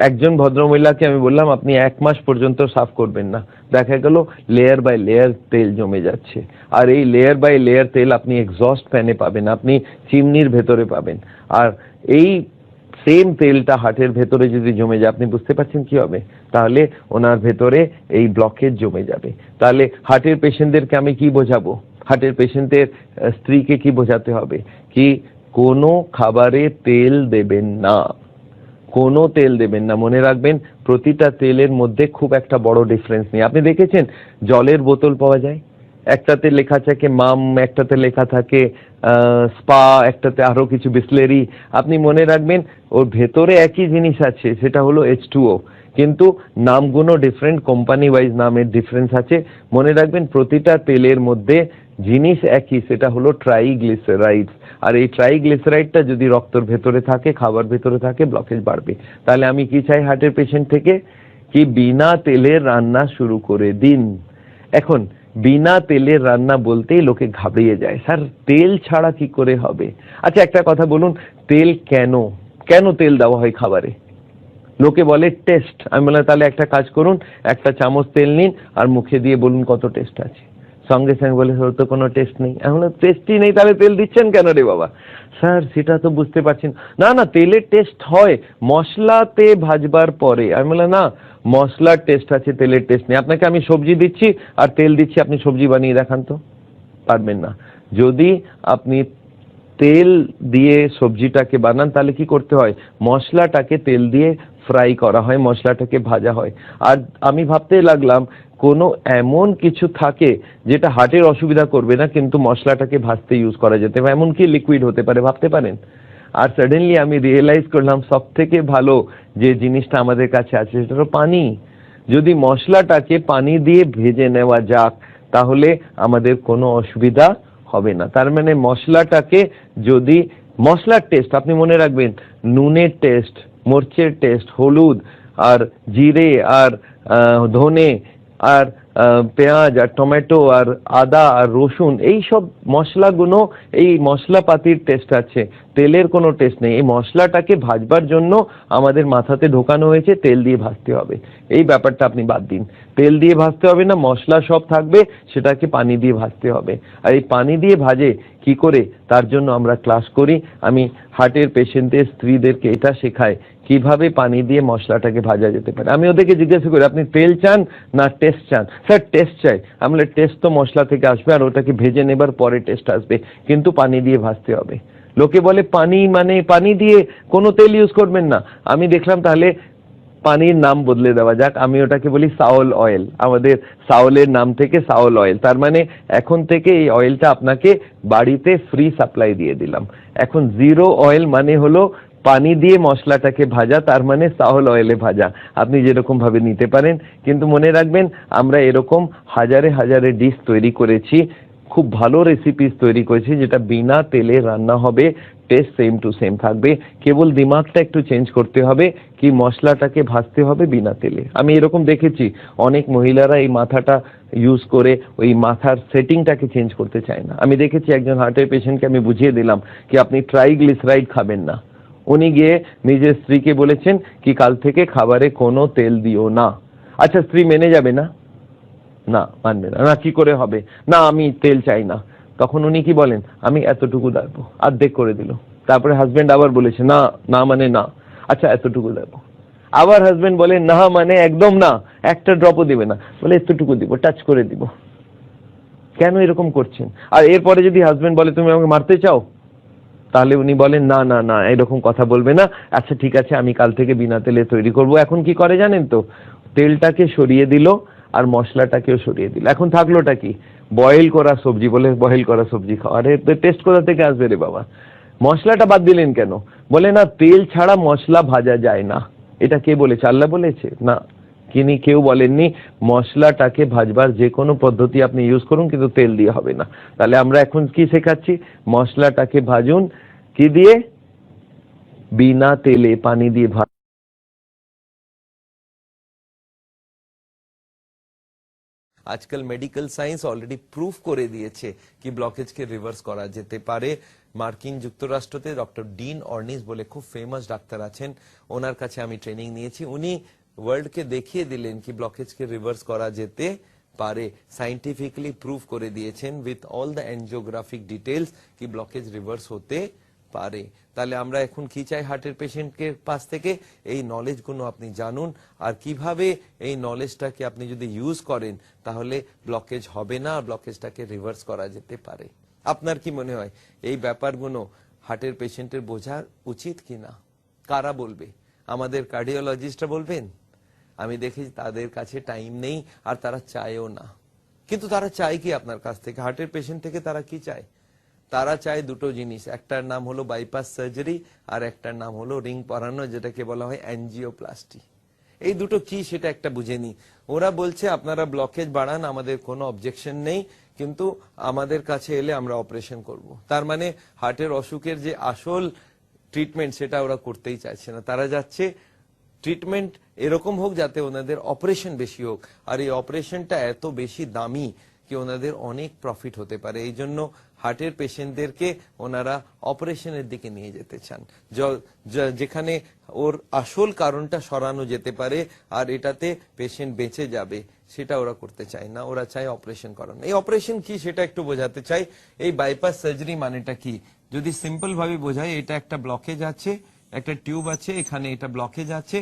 একজন ভদ্রমহিলাকে আমি বললাম আপনি 1 মাস পর্যন্ত সাফ করবেন না, দেখা গেল লেয়ার বাই লেয়ার তেল জমে যাচ্ছে। আর এই লেয়ার বাই লেয়ার তেল আপনি এক্সস্ট ফ্যানে পাবেন, আপনি চিমনির ভেতরে পাবেন। আর এই সেম তেলটা হার্টের ভেতরে যদি জমে যায়, আপনি বুঝতে পারছেন কি হবে? তাহলে ওনার ভেতরে এই ব্লকেজ জমে যাবে। তাহলে হার্টের পেশেন্টদেরকে আমি কি বোঝাবো? হার্টের পেশেন্টের স্ত্রীকে কি বোঝাতে হবে কি কোনো খাবারে তেল দেবেন না, কোনো তেল দেবেন না। মনে রাখবেন প্রতিটা তেলের মধ্যে খুব একটা বড় ডিফারেন্স নেই। আপনি দেখেছেন জলের বোতল পাওয়া যায়, একটাতে লেখা থাকে মাম, একটাতে লেখা থাকে স্পা, একটাতে আরো কিছু বিসলেরি। আপনি মনে রাখবেন ওর ভেতরে একই জিনিস আছে, সেটা হলো H2O, কিন্তু নামগুলো ডিফারেন্ট, কোম্পানি ওয়াইজ নামের ডিফারেন্স আছে। মনে রাখবেন প্রতিটা তেলের মধ্যে জিনিস একই, সেটা হলো ট্রাইগ্লিসারাইডস। আর এই ট্রাইগ্লিসারাইডটা যদি রক্তের ভেতরে থাকে, খাবার ভেতরে থাকে, ব্লকেজ বাড়বে। তাহলে আমি কি চাই হার্টের পেশেন্ট থেকে কি বিনা তেলের রান্না শুরু করে দিন। এখন বিনা তেলের রান্না বলতেই লোকে ঘাবড়িয়ে যায়, স্যার তেল ছাড়া কি করে হবে? আচ্ছা একটা কথা বলুন, তেল কেন কেন তেল দেওয়া হয় খাবারে? লোকে বলে টেস্ট। আমি বললাম তাহলে একটা কাজ করুন, একটা চামচ তেল নিন আর মুখে দিয়ে বলুন কত টেস্ট আছে। সঙ্গে সঙ্গে বলে ওর তো কোনো টেস্ট নেই। এখন টেস্টই নেই, তাহলে তেল দিচ্ছেন কেন রে বাবা? স্যার সেটা তো বুঝতে পারছেন না। না, তেলের টেস্ট হয় মশলাতে ভাজবার পরে। আমি বললাম না, মশলার টেস্ট আছে, তেলের টেস্ট নেই। আপনাকে আমি সবজি দিচ্ছি আর তেল দিচ্ছি, আপনি সবজি বানিয়ে দেখান তো, পারবেন না। যদি আপনি তেল দিয়ে সবজিটাকে বানান তাহলে কি করতে হয়, মশলাটাকে তেল দিয়ে ফ্রাই করা হয়, মশলাটাকে ভাজা হয়। আর আমি ভাবতে লাগলাম কোনো এমন কিছু থাকে যেটা হার্টের অসুবিধা করবে না, কিন্তু মশলাটাকে ভাজতে ইউজ করা যেতে পারে, এমন কি লিকুইড হতে পারে, ভাবতে পারেন? আর সাডেনলি আমি রিয়েলাইজ করলাম সব থেকে ভালো যে জিনিসটা আমাদের কাছে আছে সেটা হলো পানি। যদি মশলাটাকে পানি দিয়ে ভেজে নেওয়া যাক তাহলে আমাদের কোনো অসুবিধা হবে না। তার মানে মশলাটাকে যদি মশলার টেস্ট আপনি মনে রাখবেন, নুনের টেস্ট, মরচের টেস্ট, হলুদ আর জিরে আর ধনে আর পেঁয়াজ আর টমেটো আর আদা আর রসুন, এই সব মশলাগুলো, এই মশলাপাতির টেস্ট আছে, তেলের কোনো টেস্ট নেই। এই মশলাটাকে ভাজবার জন্য আমাদের মাথাতে ঢোকানো হয়েছে তেল দিয়ে ভাজতে হবে। এই ব্যাপারটা আপনি বাদ দিন, তেল দিয়ে ভাজতে হবে না, মশলা সব থাকবে, সেটাকে পানি দিয়ে ভাজতে হবে। আর এই পানি দিয়ে ভাজে কি করে, তার জন্য আমরা ক্লাস করি। আমি হার্টের পেশেন্টের স্ত্রীদেরকে এটা শেখাই কিভাবে পানি দিয়ে মশলাটাকে ভাজা যেতে পারে। আমি ওদেরকে জিজ্ঞাসা করি আপনি তেল চান না টেস্ট চান? স্যার টেস্ট চাই। আমরা টেস্ট তো মশলা থেকে আসবে আর ওটাকে ভেজে নেবার পরে টেস্ট আসবে, কিন্তু পানি দিয়ে ভাজতে হবে। লোকে বলে পানি মানে পানি দিয়ে কোনো তেল ইউজ করবেন না। আমি দেখলাম তাহলে পানির নাম বদলে দেওয়া যাক, আমি ওটাকে বলি সাওল অয়েল। আমাদের সাওলের নাম থেকে সাওল অয়েল, তার মানে এখন থেকে এই অয়েলটা আপনাকে বাড়িতে ফ্রি সাপ্লাই দিয়ে দিলাম। এখন জিরো অয়েল মানে হলো পানি দিয়ে মশলাটাকে ভাজা, তার মানে সাওল অয়েলে ভাজা। আপনি যেরকম ভাবে নিতে পারেন, কিন্তু মনে রাখবেন আমরা এরকম হাজারে হাজারে ডিশ তৈরি করেছি, খুব ভালো রেসিপিস তৈরি করেছি যেটা বিনা তেলে রান্না হবে, টেস্ট সেম টু সেম থাকবে। কেবল দিমাগটা একটু চেঞ্জ করতে হবে কি মশলাটাকে ভাজতে হবে বিনা তেলে। আমি এরকম দেখেছি অনেক মহিলারা এই মাথাটা ইউজ করে ওই মাথার সেটিংটাকে চেঞ্জ করতে চায় না। আমি দেখেছি একজন হার্টের পেশেন্টকে আমি বুঝিয়ে দিলাম কি আপনি ট্রাইগ্লিসারাইড খাবেন না, উনি গিয়ে নিজের স্ত্রীকে বলেছেন কি কাল থেকে খাবারে কোনো তেল দিও না। আচ্ছা স্ত্রী মেনে যাবে না? না, মানবে না। না কি করে হবে? না আমি তেল চাই না। তখন উনি কি বলেন, আমি এতটুকু দেবো, অর্ধেক করে দিল। তারপরে হাজবেন্ড আবার বলেছে না, না মানে না। আচ্ছা এতটুকু দেবো। আবার হাজবেন্ড বলে না মানে একদম না, একটা ড্রপও দিবে না। বলে এতটুকু দিব, টাচ করে দিব। কেন এরকম করছেন? আর এরপরে যদি হাজবেন্ড বলে তুমি আমাকে মারতে চাও, তাহলে উনি বলেন না না না এরকম কথা বলবে না। আচ্ছা ঠিক আছে আমি কাল থেকে বিনা তেলে তৈরি করব। এখন কি করে জানেন তো, তেলটাকে সরিয়ে দিল আর মশলাটাকেও সরিয়ে দিল। এখন থাকলোটা কি, বয়েল করা সবজি। বলে বয়েল করা সবজি খাও। আরে টেস্ট কোথা থেকে আসবে রে বাবা? মশলাটা বাদ দিলেন কেন? বলে না তেল ছাড়া মশলা ভাজা যায় না। এটা কে বলেছে? আল্লাহ বলেছে? না, কিনি কেউ বলেননি। মশলাটাকে ভাজবার যে কোনো পদ্ধতি আপনি ইউজ করুন, কিন্তু তেল দিয়ে হবে না। তাহলে আমরা এখন কি শেখাচ্ছি, মশলাটাকে ভাজুন কি দিয়ে, বিনা তেলে, পানি দিয়ে ভাজ। আজকাল মেডিকেল সায়েন্স অলরেডি প্রুফ করে দিয়েছে কি ব্লকেজকে রিভার্স করা যেতে পারে। মার্কিন যুক্তরাষ্ট্রতে ডক্টর ডিন অর্নিস বলে খুব ফেমাস ডাক্তার আছেন, ওনার কাছে আমি ট্রেনিং নিয়েছি। উনি ওয়ার্ল্ডকে দেখিয়ে দিলেন কি ব্লকেজকে রিভার্স করা যেতে পারে, সাইন্টিফিক্যালি প্রুফ করে দিয়েছেন উইথ অল দ্য এনজিওগ্রাফিক ডিটেলস কি ব্লকেজ রিভার্স হতে পারে। তাহলে আমরা এখন কি চাই হার্টের পেশেন্টকে পাশ থেকে? এই নলেজ গুলো আপনি জানুন, আর কিভাবে এই নলেজটাকে আপনি যদি ইউজ করেন তাহলে ব্লকেজ হবে না, ব্লকেজটাকে রিভার্স করা যেতে পারে। আপনার কি মনে হয় এই ব্যাপারগুলো হার্টের পেশেন্টের বোঝা উচিত কিনা? কারা বলবে? আমাদের কার্ডিওলজিস্টরা বলবেন? আমি দেখেছি তাদের কাছে টাইম নেই, আর তারা চায়ও না। কিন্তু তারা চায় কি আপনার কাছ থেকে? হার্টের পেশেন্ট থেকে তারা কি চায়? তারা চায় দুটো জিনিস, একটার নাম হলো বাইপাস সার্জারি, আর একটার নাম হলো রিং পরানো, যেটাকে বলা হয় অ্যাঞ্জিওপ্লাস্টি। এই দুটো কি সেটা একটা বুঝে নি। ওরা বলছে আপনারা ব্লকেজ বাড়ান, আমাদের কোনো অবজেকশন নেই, কিন্তু আমাদের কাছে এলে আমরা অপারেশন করব। তার মানে হার্টের অসুখের যে আসল ট্রিটমেন্ট সেটা ওরা করতেই চাইছে না। তারা যাচ্ছে ট্রিটমেন্ট এরকম হোক যাতে ওনাদের অপারেশন বেশি হোক, আর এই অপারেশনটা এত বেশি দামি কি ওনাদের অনেক প্রফিট হতে পারে। এই জন্য হার্টের পেশেন্টদেরকে ওনারা অপারেশনের দিকে নিয়ে যেতে চান, যেখানে ওর আসল কারণটা সরানো যেতে পারে আর এটাতে পেশেন্ট বেঁচে যাবে, সেটা ওরা করতে চায় না। ওরা চায় অপারেশন করানো। এই অপারেশন কি সেটা একটু বোঝাতে চাই। এই বাইপাস সার্জারি মানেটা কি যদি সিম্পল ভাবে বোঝাই, এটা একটা ব্লকেজ আছে, একটা টিউব আছে, এখানে এটা ব্লকেজ আছে।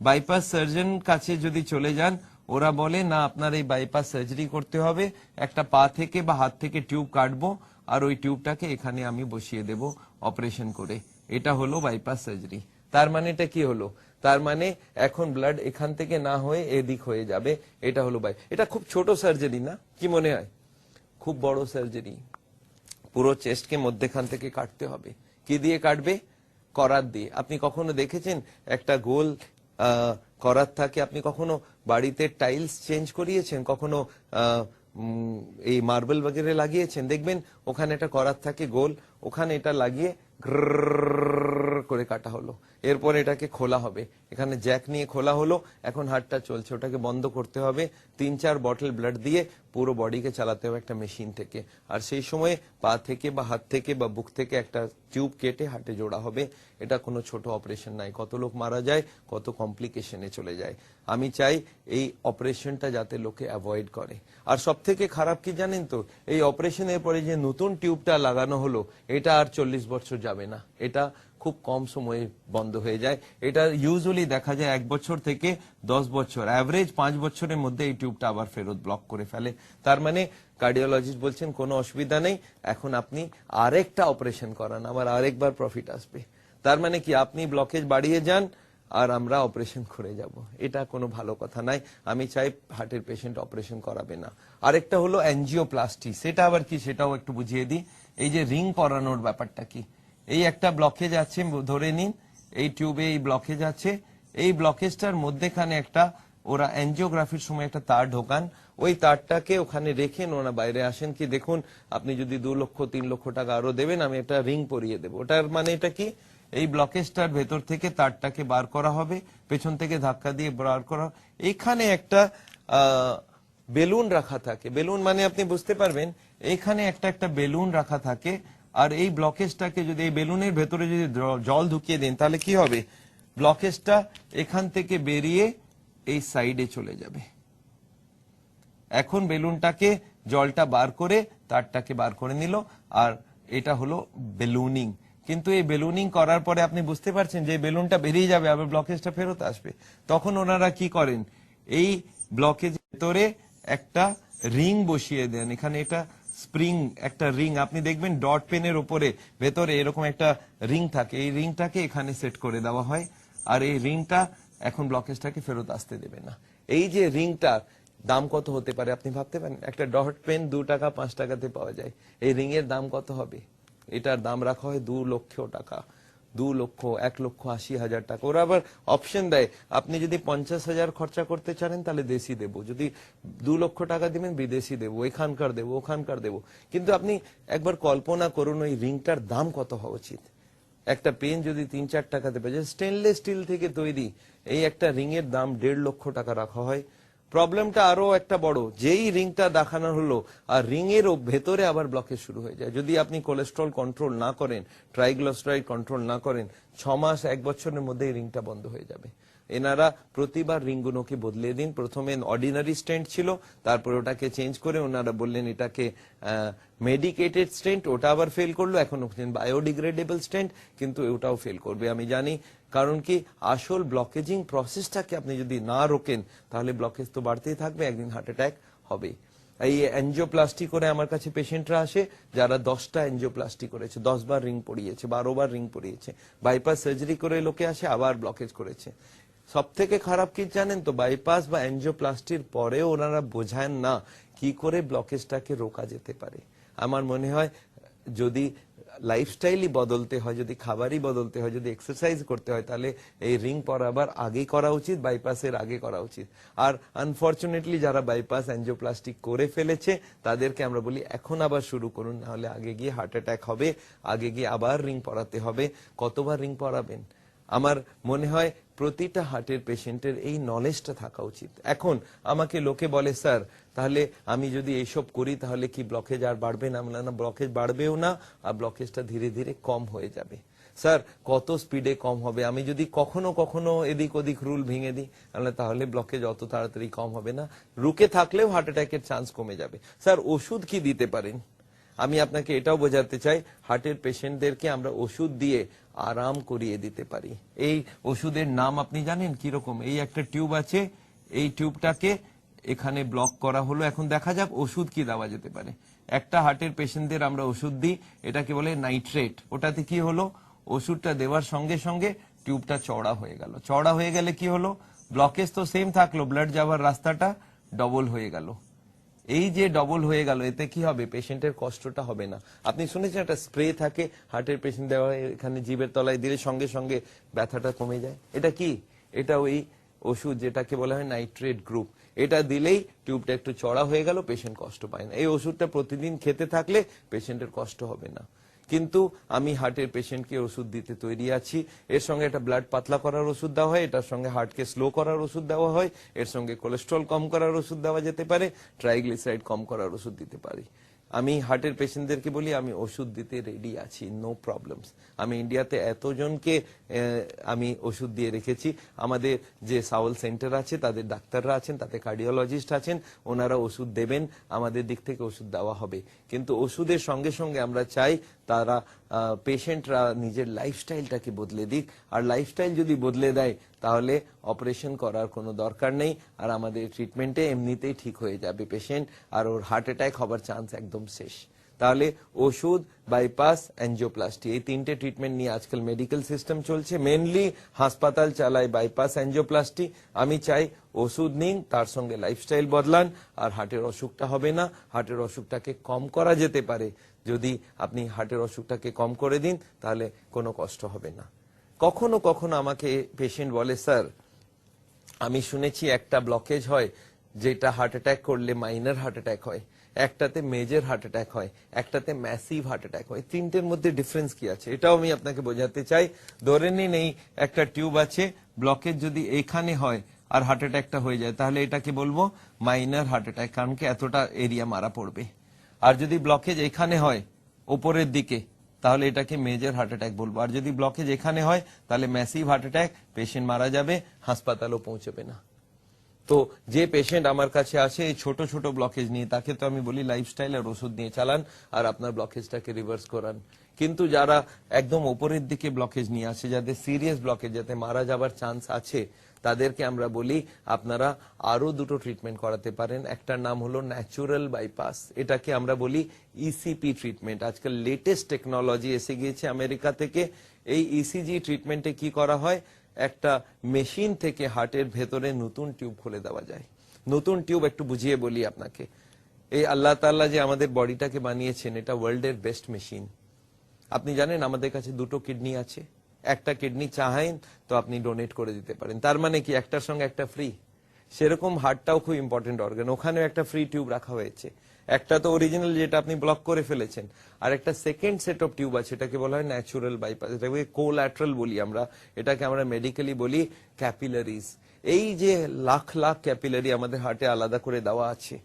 বাইপাস সার্জন কাছে যদি চলে যান, ওরা বলে না আপনার এই বাইপাস সার্জারি করতে হবে, একটা পা থেকে বা হাত থেকে টিউব কাটবো আর ওই টিউবটাকে এখানে আমি বসিয়ে দেব অপারেশন করে। এটা হলো বাইপাস সার্জারি। তার মানে এটা কি হলো? তার মানে এখন ব্লাড এখান থেকে না হয়ে এদিক হয়ে যাবে। এটা হলো এটা খুব ছোট সার্জারি না? কি মনে হয়? খুব বড় সার্জারি। পুরো চেস্টকে মধ্যখান থেকে কাটতে হবে। কি দিয়ে কাটবে? করাত দিয়ে। আপনি কখনো দেখেছেন একটা গোল করাত থাকে? আপনি কখনো বাড়িতে টাইলস চেঞ্জ করিয়েছেন? কখনো এই মার্বেল বগেরে লাগিয়েছেন? দেখবেন ওখানে একটা করাত থাকে গোল, ওখানে এটা লাগিয়ে করে কাটা হলো। এরপর এটাকে খোলা হবে, এখানে জ্যাক নিয়ে খোলা হলো, এখন হার্টটা চলছে, ওটাকে বন্ধ করতে হবে। 3-4 বটল ব্লাড দিয়ে পুরো বডিকে চালাতে হবে একটা মেশিন থেকে। আর সেই সময় পা থেকে বা হাত থেকে বা বুক থেকে একটা টিউব কেটে হার্টে জোড়া হবে। এটা কোনো ছোট অপারেশন নাই। কত লোক মারা যায়, কত কমপ্লিকেশনে চলে যায়। আমি চাই এই অপারেশনটা যাতে লোকে অ্যাভয়েড করে। আর সব থেকে খারাপ কি জানেন তো? এই অপারেশনের পরে যে নতুন টিউবটা লাগানো হলো, এটা আর 40 বছর যাবে না, এটা খুব কম সময়ে বন্ধ হয়ে যায়। এটা ইউজুয়ালি দেখা যায় 1 বছর থেকে 10 বছর, অ্যাভারেজ 5 বছরের মধ্যে এই টিউবটা আবার ফেরত ব্লক করে ফেলে। তার মানে কার্ডিওলজিস্ট বলছেন কোনো অসুবিধা নেই, এখন আপনি আরেকটা অপারেশন করান, আবার আরেকবার প্রফিট আসবে। তার মানে কি আপনি ব্লকেজ বাড়িয়ে যান আর আমরা অপারেশন করে যাব। এটা কোনো ভালো কথা নাই। আমি চাই হার্টের পেশেন্ট অপারেশন করাবে না। আরেকটা হলো অ্যাঞ্জিওপ্লাস্টি। সেটা আবার কি সেটাও একটু বুঝিয়ে দিই। এই যে রিং পরানোর ব্যাপারটা কি, এই একটা ব্লকেজ আছে ধরে নিন, এই টিউবে এই ব্লকেজ আছে, এই ব্লকেজটার মধ্যেখানে একটা ওরা অ্যাঞ্জিওগ্রাফির সময় একটা তার ঢোকান, ওই তারটাকে ওখানে রেখেন, ওরা বাইরে আসেন কি দেখুন আপনি যদি 2 লক্ষ 3 লক্ষ টাকা আরো দেবেন আমি একটা রিং পরিয়ে দেবো। ওটার মানে এটা কি? এই ব্লকেজটার ভেতর থেকে তারটাকে বার করা হবে, পেছন থেকে ধাক্কা দিয়ে বার করা। এখানে একটা বেলুন রাখা থাকে। বেলুন মানে আপনি বুঝতে পারবেন, এখানে একটা বেলুন রাখা থাকে, আর এই ব্লকেজটাকে যদি এই বেলুনের ভেতরে যদি জল ঢুকিয়ে দেন তাহলে কি হবে? ব্লকেজটা এখান থেকে বেরিয়ে এই সাইডে চলে যাবে। এখন বেলুনটাকে জলটা বার করে তারটাকে বার করে নিল, আর এটা হলো বেলুনিং। কিন্তু এই বেলুনিং করার পরে আপনি বুঝতে পারছেন যে বেলুনটা বেরিয়ে যাবে, আবার ব্লকেজটা ফেরত আসবে। তখন ওনারা কি করেন? এই ব্লকেজ ভেতরে একটা রিং বসিয়ে দেন। এখানে এটা স্প্রিং একটা রিং, আপনি দেখবেন ডট পেনের উপরে ভেতরে এরকম একটা রিং থাকে, এই রিংটাকে এখানে সেট করে দেওয়া হয়, আর এই রিংটা এখন ব্লকেজটাকে ফেরত আসতে দেবে না। এই যে রিংটা দাম কত হতে পারে আপনি ভাবতে পারেন? একটা ডট পেন 2 টাকা 5 টাকাতে পাওয়া যায়, এই রিং এর দাম কত হবে? এটার দাম রাখা হয় 2 লক্ষ টাকা, 2 লক্ষ 1,80,000 টাকা। ওরা আবার অপশন দেয়, আপনি যদি 50,000 খরচা করতে চান তাহলে দেশি দেবো, যদি 2 লক্ষ টাকা দিবেন বিদেশি দেবো, এখানকার দেবো ওখানকার দেবো। কিন্তু আপনি একবার কল্পনা করুন ওই রিংটার দাম কত হওয়া উচিত। একটা পেন যদি 3-4 টাকাতে পাওয়া যায়, স্টেনলেস স্টিল থেকে তৈরি, এই একটা রিং এর দাম 1.5 লক্ষ টাকা রাখা হয়। প্রবলেমটা আরো একটা বড়, যেই রিংটা দেখানো হলো আর রিং এর ভেতরে আবার ব্লকেজ শুরু হয়ে যায়। যদি আপনি কোলেস্ট্রল কন্ট্রোল না করেন, ট্রাইগ্লিসারাইড কন্ট্রোল না করেন, 6 মাস 1 বছরের মধ্যে এই রিংটা বন্ধ হয়ে যাবে। এনারা প্রতিবার রিংগুলোকে বদলে দিন। প্রথমে অর্ডিনারি স্টেন্ট ছিল, তারপর ওটাকে চেঞ্জ করে ওনারা বললেন এটাকে মেডিকেটেড স্টেন্ট, ওটা আবার ফেল করলো। এখন বায়োডিগ্রেডেবল স্টেন্ট, কিন্তু ওটাও ফেল করবে আমি জানি। কারণ কি, আসল ব্লকেজিং প্রসেসটাকে আপনি যদি না রোকেন তাহলে ব্লকেজ তো বাড়তেই থাকবে, একদিন হার্ট অ্যাটাক হবে। এই এনজিওপ্লাস্টি করে আমার কাছে পেশেন্টরা আসে যারা 10টা এনজিওপ্লাস্টি করেছে, 10 বার রিং পড়িয়েছে, 12 বার রিং পড়িয়েছে। বাইপাস সার্জারি করে লোকে আসে আবার ব্লকেজ করেছে। সব থেকে খারাপ কি জানেন তো, বাইপাস বা এনজিওপ্লাস্টির পরেও ওনারা বোঝান না কি করে ব্লকেজটাকে রোকা যেতে পারে। আমার মনে হয় যদি লাইফস্টাইলই বদলতে হয়, যদি খাবারই বদলতে হয়, যদি এক্সারসাইজ করতে হয়, তাহলে এই রিং পরাবার আগে করা উচিত, বাইপাসের আগে করা উচিত। আর আনফরচুনেটলি যারা বাইপাস এনজিওপ্লাস্টি করে ফেলেছে তাদেরকে আমরা বলি এখন আবার শুরু করুন, নাহলে আগে গিয়ে হার্ট অ্যাটাক হবে, আগে গিয়ে আবার রিং পরাতে হবে। কতবার রিং পরাবেন? আমার মনে হয় প্রতিটা হার্টের পেশেন্টের এই নলেজটা থাকা উচিত। এখন আমাকে লোকে বলে, স্যার তাহলে আমি যদি এইসব করি তাহলে কি ব্লকেজ আর বাড়বে না? না, ব্লকেজ বাড়বেও না, আর ব্লকেজটা ধীরে ধীরে কম হয়ে যাবে। স্যার কত স্পিডে কম হবে? আমি যদি কখনো কখনো এদিক ওদিক রুল ভেঙে দিই তাহলে ব্লকেজ অত তাড়াতাড়ি কম হবে না, রুকে থাকলেও হার্ট অ্যাটাকের চান্স কমে যাবে। স্যার ওষুধ কি দিতে পারেন? আমি আপনাকে এটাও বোঝাতে চাই, হার্টের পেশেন্টদেরকে আমরা ওষুধ দিয়ে আরাম করিয়ে দিতে পারি। এই ওষুধের নাম আপনি জানেন কিরকম? এই একটা টিউব আছে, এই টিউবটাকে এখানে ব্লক করা হলো। এখন দেখা যাক ওষুধ কি দেওয়া যেতে পারে। একটা হার্টের পেশেন্টদের আমরা ওষুধ দিই, এটাকে বলে নাইট্রেট। ওটাতে কি হলো, ওষুধটা দেওয়ার সঙ্গে সঙ্গে টিউবটা চওড়া হয়ে গেল। চওড়া হয়ে গেলে কি হলো, ব্লকেজ তো সেম থাকলো, ব্লাড যাওয়ার রাস্তাটা ডবল হয়ে গেল। এই যে ডবল হয়ে গেল, এতে কি হবে, পেশেন্টের কষ্টটা হবে না। আপনি শুনেছেন একটা স্প্রে থাকে হার্টের পেশেন্ট দেওয়া হয়, এখানে জিভের তলায় দিলে সঙ্গে সঙ্গে ব্যথাটা কমে যায়। এটা কি? এটা ওই ওষুধ যেটাকে বলা হয় নাইট্রেট গ্রুপ। এটা দিলেই টিউবটা একটু চড়া হয়ে গেল, পেশেন্ট কষ্ট পায় না। এই ওষুধটা প্রতিদিন খেতে থাকলে পেশেন্টের কষ্ট হবে না। কিন্তু আমি হার্টের পেশেন্টকে ওষুধ দিতে তৈরি আছি। এর সঙ্গে একটা ব্লাড পাতলা করার ওষুধ দেওয়া হয়, এটার সঙ্গে হার্টকে স্লো করার ওষুধ দেওয়া হয়, এর সঙ্গে কোলেস্ট্রল কম করার ওষুধ দেওয়া যেতে পারে, ট্রাইগ্লিসারাইড কম করার ওষুধ দিতে পারি। আমি হার্টের পেশেন্টদেরকে বলি আমি ওষুধ দিতে রেডি আছি, নো প্রবলেমস। আমি ইন্ডিয়াতে এতজনকে আমি ওষুধ দিয়ে রেখেছি। আমাদের যে সাউল সেন্টার আছে তাদের ডাক্তাররা আছেন, তাতে কার্ডিওলজিস্ট আছেন, ওনারা ওষুধ দেবেন, আমাদের দিক থেকে ওষুধ দেওয়া হবে। কিন্তু ওষুধের সঙ্গে সঙ্গে আমরা চাই তারা পেশেন্টরা নিজের লাইফস্টাইলটাকে বদলে দিক। আর লাইফস্টাইল যদি বদলে দেয় তাহলে অপারেশন করার কোনো দরকার নেই, আর আমাদের ট্রিটমেন্টে এমনিতেই ঠিক হয়ে যাবে পেশেন্ট, আর ওর হার্ট অ্যাটাক হবার চান্স একদম শেষ। তাহলে ওষুধ, বাইপাস, এনজিওপ্লাস্টি, এই তিনটে ট্রিটমেন্ট নিয়ে আজকাল মেডিকেল সিস্টেম চলছে। মেনলি হাসপাতাল চালায় বাইপাস, এনজিওপ্লাস্টি। আমি চাই ওষুধ নিন, তার সঙ্গে লাইফস্টাইল বদলান, আর হার্টের অসুখটা হবে না। হার্টের অসুখটাকে কম করা যেতে পারে। যদি আপনি হার্টের অসুখটাকে কম করে দিন তাহলে কোনো কষ্ট হবে না। কখনো কখনো আমাকে পেশেন্ট বলে, স্যার আমি শুনেছি একটা ব্লকেজ হয় যেটা হার্ট অ্যাটাক করলে মাইনর হার্ট অ্যাটাক হয়, একটাতে মেজর হার্ট অ্যাটাক হয়, একটাতে ম্যাসিভ হার্ট অ্যাটাক হয়। তিনটের মধ্যে ডিফারেন্স কি আছে এটাও আমি আপনাকে বোঝাতে চাই। ধরে নিন এই একটা টিউব আছে, ব্লকেজ যদি এখানে হয় আর হার্ট অ্যাটাকটা হয়ে যায় তাহলে এটাকে বলবো মাইনর হার্ট অ্যাটাক, কারণ কি এতটা এরিয়া মারা পড়বে। আর যদি ব্লকেজ এখানে হয় উপরের দিকে তাহলে এটাকে মেজর হার্ট অ্যাটাক বলবো। আর যদি ব্লকেজ এখানে হয় তাহলে ম্যাসিভ হার্ট অ্যাটাক, পেশেন্ট মারা যাবে, হাসপাতালও পৌঁছবে না। তো যে পেশেন্ট আমার কাছে আসে এই ছোট ছোট ব্লকেজ নিয়ে, তাকে তো আমি বলি লাইফস্টাইল আর ওষুধ নিয়ে চালান আর আপনার ব্লকেজটাকে রিভার্স করান। কিন্তু যারা একদম উপরের দিকে ব্লকেজ নিয়ে আসে, যাদের সিরিয়াস ব্লকেজ, যাতে মারা যাবার চান্স আছে, তাদেরকে আমরা বলি আপনারা আরো দুটো ট্রিটমেন্ট করাতে পারেন। একটার নাম হলো ন্যাচুরাল বাইপাস, এটাকে আমরা বলি ইসিপি ট্রিটমেন্ট। আজকাল লেটেস্ট টেকনোলজি এসে গিয়েছে আমেরিকা থেকে। এই ইসিজি ট্রিটমেন্টে কি করা হয়, একটা মেশিন থেকে হার্টের ভেতরে নতুন টিউব খুলে দেওয়া যায়। নতুন টিউব একটু বুঝিয়ে বলি আপনাকে। এই আল্লাহ তাআলা যে আমাদের বডিটাকে বানিয়েছেন, এটা ওয়ার্ল্ডের বেস্ট মেশিন। আপনি জানেন আমাদের কাছে দুটো কিডনি আছে, একটা কিডনি চাহেন তো আপনি ডোনেট করে দিতে পারেন, তার মানে কি একটার সঙ্গে একটা ফ্রি। সেরকম হার্টটাও খুব ইম্পর্টেন্ট অর্গান, ওখানেও একটা ফ্রি টিউব রাখা হয়েছে। একটা তো অরিজিনাল যেটা আপনি ব্লক করে ফেলেছেন, আর একটা সেকেন্ড সেট অফ টিউব আছে, এটাকে বলা হয় ন্যাচুরাল বাইপাস, এটাকে কোল্যাটারাল বলি আমরা, এটাকে আমরা মেডিকেলি বলি ক্যাপিলারিজ। এই যে লাখ লাখ ক্যাপিলারি আমাদের হার্টে আলাদা করে দেওয়া আছে,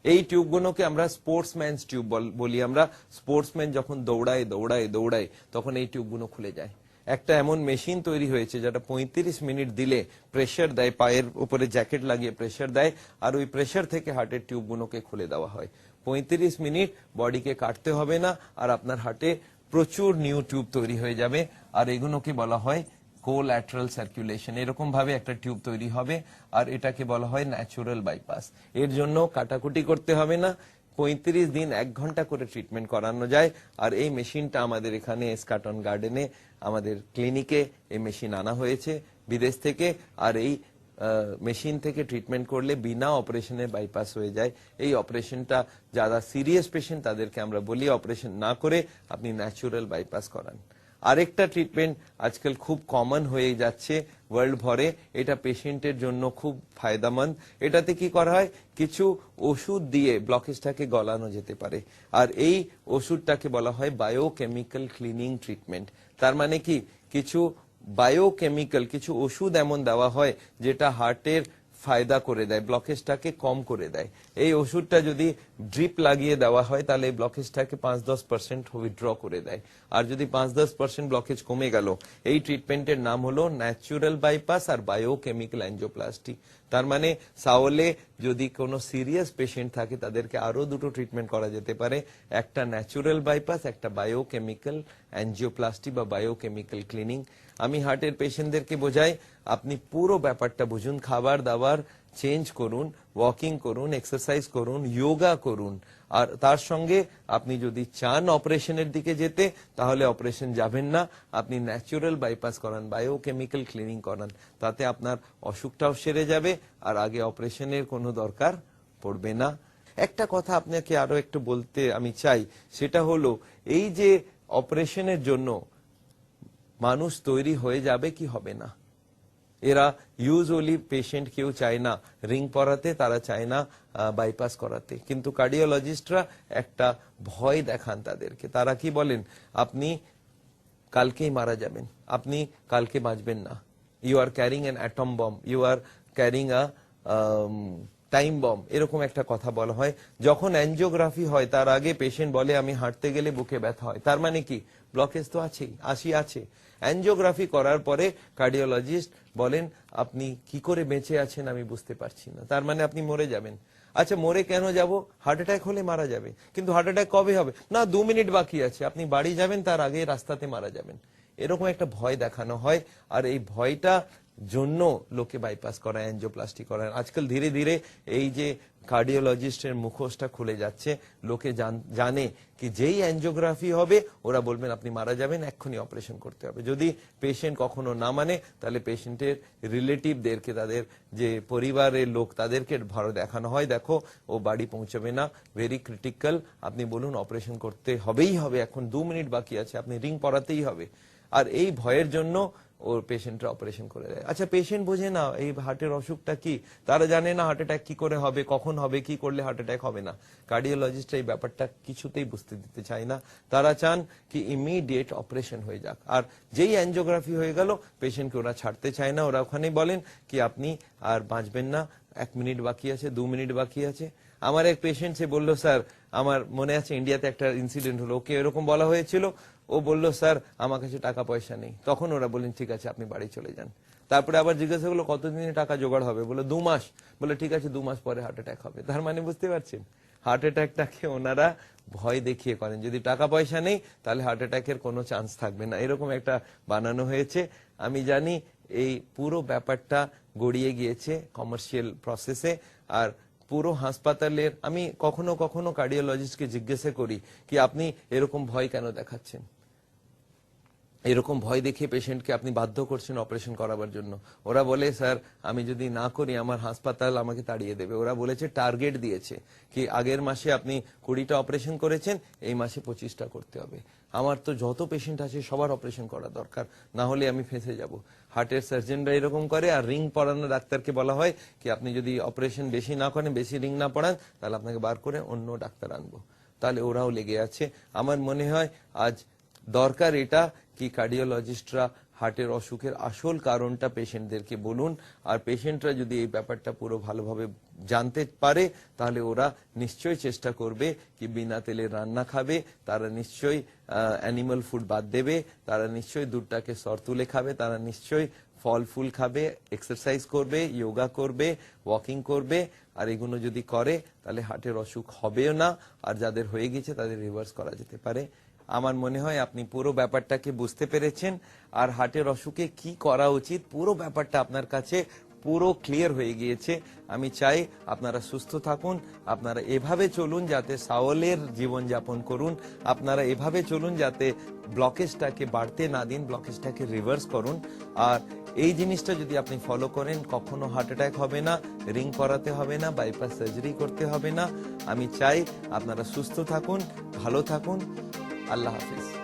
এই টিউবগুলোকে আমরা স্পোর্টসম্যান টিউব বলি। আমরা স্পোর্টসম্যান যখন দৌড়ায় দৌড়ায় দৌড়ায় তখন এই টিউবগুলো খুলে যায়। একটা এমন মেশিন তৈরি হয়েছে যেটা 35 মিনিট দিলে প্রেসার দেয়, পায়ের উপরে জ্যাকেট লাগিয়ে প্রেসার দেয়, আর ওই প্রেসার থেকে হার্টের টিউবগুলোকে খুলে দেওয়া হয়। 35 মিনিট বডিকে কাটতে হবে না, আর আপনার হার্টে প্রচুর নিউ টিউব তৈরি হয়ে যাবে। আর এগুলোকে বলা হয় কোল্যাটারাল সার্কুলেশন। এরকম ভাবে একটা টিউব তৈরি হবে, আর এটাকে বলা হয় ন্যাচুরাল বাইপাস। এর জন্য কাটাকুটি করতে হবে না, 35 দিন 1 ঘন্টা করে ট্রিটমেন্ট করানো যায়। আর এই মেশিনটা আমাদের এখানে স্কাটন গার্ডেনে আমাদের ক্লিনিকে এই মেশিন আনা হয়েছে বিদেশ থেকে। আর এই মেশিন থেকে ট্রিটমেন্ট করলে বিনা অপারেশনে বাইপাস হয়ে যায়। এই অপারেশনটা যারা সিরিয়াস পেশেন্ট তাদেরকে আমরা বলি অপারেশন না করে আপনি ন্যাচুরাল বাইপাস করান। আরেকটা ট্রিটমেন্ট আজকাল খুব কমন হয়ে যাচ্ছে ওয়ার্ল্ড ভরে, এটা পেশেন্টের জন্য খুব ফায়দামন্দ। এটাতে কি করা হয়, কিছু ওষুধ দিয়ে ব্লকেজটাকে গলানো যেতে পারে। আর এই ওষুধটাকে বলা হয় বায়োকেমিক্যাল ক্লিনিং ট্রিটমেন্ট। তার মানে কি, কিছু বায়োকেমিক্যাল কিছু ওষুধ এমন দেওয়া হয় যেটা হার্টের ফায়দা করে দেয়, ব্লকেজটাকে কম করে দেয়। এই ওষুধটা যদি ড্রিপ লাগিয়ে দেওয়া হয় তাহলে এই ব্লকেজটাকে 5-10% উইথড্র করে দেয়। আর যদি 5-10% ব্লকেজ কমে গেল, এই ট্রিটমেন্টের নাম হলো ন্যাচুরাল বাইপাস আর বায়োকেমিক্যাল অ্যাঞ্জিওপ্লাস্টি। তার মানে সাওলে যদি কোনো সিরিয়াস পেশেন্ট থাকে তাদেরকে আরো দুটো ট্রিটমেন্ট করা যেতে পারে, একটা ন্যাচুরাল বাইপাস, একটা বায়োকেমিক্যাল অ্যাঞ্জিওপ্লাস্টি বা বায়োকেমিক্যাল ক্লিনিং। আমি হার্টের পেশেন্টদেরকে বোঝাই, আপনি পুরো ব্যাপারটা বুঝুন, খাবার দাবার চেঞ্জ করুন, ওয়াকিং করুন, এক্সারসাইজ করুন, যোগা করুন। আর তার সঙ্গে আপনি যদি চান অপারেশনের দিকে যেতে তাহলে অপারেশন যাবেন না, আপনি ন্যাচুরাল বাইপাস করান, বায়োকেমিক্যাল ক্লিনিং করান, তাতে আপনার অসুখটাও সেরে যাবে আর আগে অপারেশনের কোনো দরকার পড়বে না। একটা কথা আপনাকে আরো একটু বলতে আমি চাই, সেটা হলো এই যে অপারেশনের জন্য মানুষ তৈরি হয়ে যাবে কি হবে না, এরা ইউজুয়ালি পেশেন্ট কেউ চায় না রিং পরাতে, তারা চায় না বাইপাস করাতে, কিন্তু কার্ডিওলজিস্টরা একটা ভয় দেখান তাদেরকে। তারা কি বলেন, আপনি কালকেই মারা যাবেন, আপনি কালকে বাঁচবেন না, you are carrying an atom bomb, you are carrying a time bomb, এরকম একটা কথা বলা হয়। যখন অ্যাঞ্জিওগ্রাফি হয় তার আগে পেশেন্ট বলে আমি হাঁটতে গেলে বুকে ব্যথা হয়, তার মানে কি ব্লকেজ তো আছেই, আছে। অ্যাঞ্জিওগ্রাফি করার পরে কার্ডিওলজিস্ট বলেন আপনি কি করে বেঁচে আছেন আমি বুঝতে পারছি না, তার মানে আপনি মরে যাবেন। আচ্ছা মরে কেন যাব, হার্ট অ্যাটাক হলে মারা যাবে, কিন্তু হার্ট অ্যাটাক কবে হবে, না 2 মিনিট বাকি আছে, আপনি বাড়ি যাবেন তার আগে রাস্তাতে মারা যাবেন। এরকম একটা ভয় দেখানো হয়, আর এই ভয়টা জন্য লোকে বাইপাস করায়, অ্যাঞ্জিওপ্লাস্টি করায়। আজকাল ধীরে ধীরে এই যে কার্ডিওলজিস্টের মুখোশটা খুলে যাচ্ছে, লোকে জানে কি যেই অ্যাঞ্জিওগ্রাফি হবে ওরা বলবেন আপনি মারা যাবেন, এক্ষুনি অপারেশন করতে হবে। যদি পেশেন্ট কখনো না মানে তাহলে পেশেন্টের রিলেটিভদেরকে, তাদের যে পরিবারের লোক তাদেরকে ভয় দেখানো হয়, দেখো ও বাড়ি পৌঁছবে না, ভেরি ক্রিটিক্যাল, আপনি বলুন অপারেশন করতে হবেই হবে, এখন 2 মিনিট বাকি আছে, আপনি রিং পরাতেই হবে। আর এই ভয়ের জন্য ওর পেশেন্টরা অপারেশন করে দেয়। আচ্ছা পেশেন্ট বোঝে না এই হার্টের অসুখটা কি, তারা জানে না হার্ট অ্যাটাক কি করে হবে, কখন হবে, কি করলে হার্ট অ্যাটাক হবে না। কার্ডিওলজিস্ট এই ব্যাপারটা কিছুতেই বুঝতে দিতে চায় না, তারা চান কি ইমিডিয়েট অপারেশন হয়ে যাক। আর যেই অ্যাঞ্জিওগ্রাফি হয়ে গেল পেশেন্টকে ওরা ছাড়তে চায় না, ওরা ওখানে বলেন কি আপনি আর বাঁচবেন না, 1 মিনিট বাকি আছে, 2 মিনিট বাকি আছে। আমার এক পেশেন্ট সে বললো স্যার, আমার মনে আছে ইন্ডিয়াতে একটা ইনসিডেন্ট হলো, ওকে এরকম বলা হয়েছিল, ও বলল স্যার আমার কাছে টাকা পয়সা নেই, তখন ওরা বললেন ঠিক আছে আপনি বাড়ি চলে যান। তারপরে আবার জিজ্ঞাসা করলো কতদিনে টাকা জোগাড় হবে, বলে 2 মাস, বলে ঠিক আছে 2 মাস পরে হার্ট অ্যাটাক হবে। তার মানে বুঝতে পারছেন হার্ট অ্যাটাকটাকে ওনারা ভয় দেখিয়ে করেন, যদি টাকা পয়সা নেই তাহলে হার্ট অ্যাটাকের কোনো চান্স থাকবে না, এরকম একটা বানানো হয়েছে। আমি জানি এই পুরো ব্যাপারটা গড়িয়ে গিয়েছে কমার্শিয়াল প্রসেসে। আর পুরো হাসপাতালের আমি কখনো কখনো কার্ডিওলজিস্টকে জিজ্ঞাসা করি কি আপনি এরকম ভয় কেন দেখাচ্ছেন, এরকম ভয় দেখিয়ে পেশেন্টকে আপনি বাধ্য করছেন অপারেশন করাবার জন্য। ওরা বলে স্যার আমি যদি না করি আমার হাসপাতাল আমাকে তাড়িয়ে দেবে। ওরা বলেছে টার্গেট দিয়েছে কি আগের মাসে আপনি 20টা অপারেশন করেছেন, এই মাসে 25টা করতে হবে। আমার তো যত পেশেন্ট আছে সবার অপারেশন করা দরকার, না হলে আমি ফেঁসে যাব। হার্টের সার্জনরা এরকম করে। আর রিং পরানো ডাক্তারকে বলা হয় কি আপনি যদি অপারেশন বেশি না করেন, বেশি রিং না পড়ান, তাহলে আপনাকে বার করে অন্য ডাক্তার আনবো। তাহলে ওরাও লেগে আছে। আমার মনে হয় আজ দরকার এটা কি কার্ডিওলজিস্টরা হার্টের অসুখের আসল কারণটা পেশেন্টদেরকে বলুন। আর পেশেন্টরা যদি এই ব্যাপারটা পুরো ভালোভাবে জানতে পারে তাহলে ওরা নিশ্চয়ই চেষ্টা করবে কি বিনা তেলে রান্না খাবে, তারা নিশ্চয়ই অ্যানিমাল ফুড বাদ দেবে, তারা নিশ্চয়ই দুধটাকে সর তুলে খাবে, তারা নিশ্চয়ই ফল ফুল খাবে, এক্সারসাইজ করবে, যোগা করবে, ওয়াকিং করবে। আর এগুলো যদি করে তাহলে হার্টের অসুখ হবেও না, আর যাদের হয়ে গেছে তাদের রিভার্স করা যেতে পারে। আমার মনে হয় আপনি পুরো ব্যাপারটাকে বুঝতে পেরেছেন, আর হার্টের অসুখে কি করা উচিত পুরো ব্যাপারটা আপনার কাছে পুরো ক্লিয়ার হয়ে গিয়েছে। আমি চাই আপনারা সুস্থ থাকুন, আপনারা এভাবে চলুন যাতে সাওলের জীবন যাপন করুন, আপনারা এভাবে চলুন যাতে ব্লকেজটাকে বাড়তে না দিন, ব্লকেজটাকে রিভার্স করুন। আর এই জিনিসটা যদি আপনি ফলো করেন কখনো হার্ট অ্যাটাক হবে না, রিং করাতে হবে না, বাইপাস সার্জারি করতে হবে না। আমি চাই আপনারা সুস্থ থাকুন, ভালো থাকুন। আল্লাহ হাফিজ।